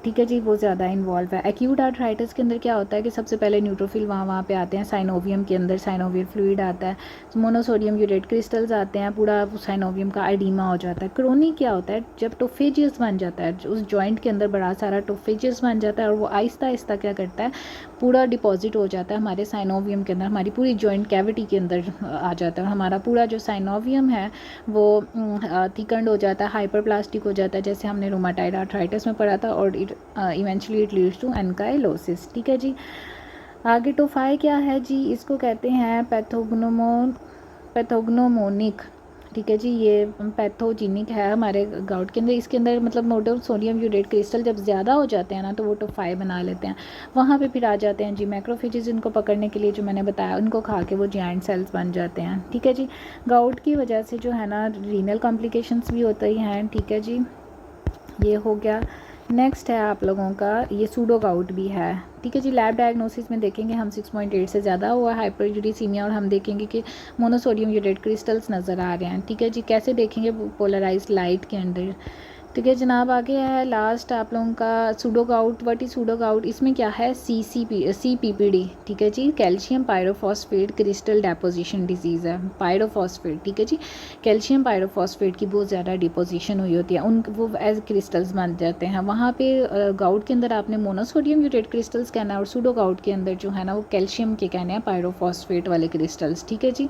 ठीक है जी, वो ज़्यादा इन्वॉल्व है। एक्यूट आर्थराइटिस के अंदर क्या होता है कि सबसे पहले न्यूट्रोफिल वहाँ पे आते हैं, साइनोवियम के अंदर साइनोवियल फ्लूइड आता है, मोनोसोडियम यूरेट क्रिस्टल्स आते हैं, पूरा साइनोवियम का एडीमा हो जाता है। क्रोनिक क्या होता है, जब टोफेजियस बन जाता है, उस जॉइंट के अंदर बड़ा सारा टोफेजियस बन जाता है और वो आहिस्ता आहिस्ता क्या करता है, पूरा डिपॉजिट हो जाता है हमारे साइनोवियम के अंदर, हमारी पूरी जॉइंट कैविटी के अंदर आ जाता है। हमारा पूरा जो साइनोवियम है वो थिकंड हो जाता है, हाइपरप्लास्टिक हो जाता है, जैसे हमने रूमाटाइड आर्थराइटिस में पढ़ा था, और eventually it leads to ankylosis, ठीक है जी। आगे टोफाई क्या है जी, इसको कहते हैं पैथोग्नोमोनिक, ठीक है जी। ये पैथोजेनिक है हमारे गाउट के अंदर। इसके अंदर मतलब मोनोसोडियम यूरेट क्रिस्टल जब ज़्यादा हो जाते हैं ना तो वो टोफाई बना लेते हैं, वहाँ पे फिर आ जाते हैं जी मैक्रोफेजेस, इनको पकड़ने के लिए जो मैंने बताया, उनको खा के वो जायंट सेल्स बन जाते हैं, ठीक है जी। गाउट की वजह से जो है ना रीनल कॉम्प्लिकेशंस भी होते ही हैं, ठीक है जी। ये हो गया। नेक्स्ट है आप लोगों का ये सूडो गाउट भी है, ठीक है जी। लैब डायग्नोसिस में देखेंगे हम 6.8 से ज़्यादा हुआ हाइपरयूरिसीमिया, और हम देखेंगे कि मोनोसोडियम यूरेट क्रिस्टल्स नज़र आ रहे हैं, ठीक है जी। कैसे देखेंगे, पोलराइज्ड लाइट के अंदर, ठीक है जनाब। आगे है लास्ट आप लोगों का pseudo gout. What is pseudo gout, इसमें क्या है, CPPD, ठीक है जी, calcium pyrophosphate crystal deposition disease है, पायरोफॉस्फेट, ठीक है जी। कैल्शियम पायरोफॉस्फेट की बहुत ज़्यादा डिपोजिशन हुई होती है, उन वो एज क्रिस्टल्स बन जाते हैं। वहाँ पे गाउट के अंदर आपने मोनोसोडियम यूरेट क्रिस्टल्स कहना है, और सूडो गाउट के अंदर जो है ना वो कैल्शियम के कहने हैं, पायरोफॉस्फेट वाले क्रिस्टल्स, ठीक है जी।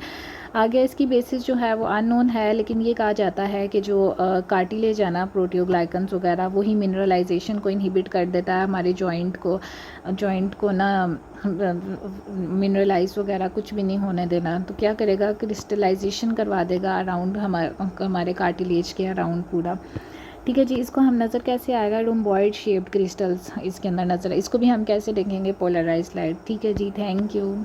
आगे इसकी बेसिस जो है वो अननोन है, लेकिन ये कहा जाता है कि जो कार्टिलेज है ना, प्रोटियोग्लाइकन्स वगैरह, वही मिनरलाइजेशन को इनहिबिट कर देता है, हमारे जॉइंट को ना मिनरलाइज वगैरह कुछ भी नहीं होने देना, तो क्या करेगा, क्रिस्टलाइजेशन करवा देगा अराउंड हमारे कार्टिलेज के अराउंड पूरा, ठीक है जी। इसको हम नज़र कैसे आएगा, रोम्बॉइड शेप्ड क्रिस्टल्स इसके अंदर नज़र, इसको भी हम कैसे देखेंगे, पोलराइज्ड लाइट, ठीक है जी। Thank you.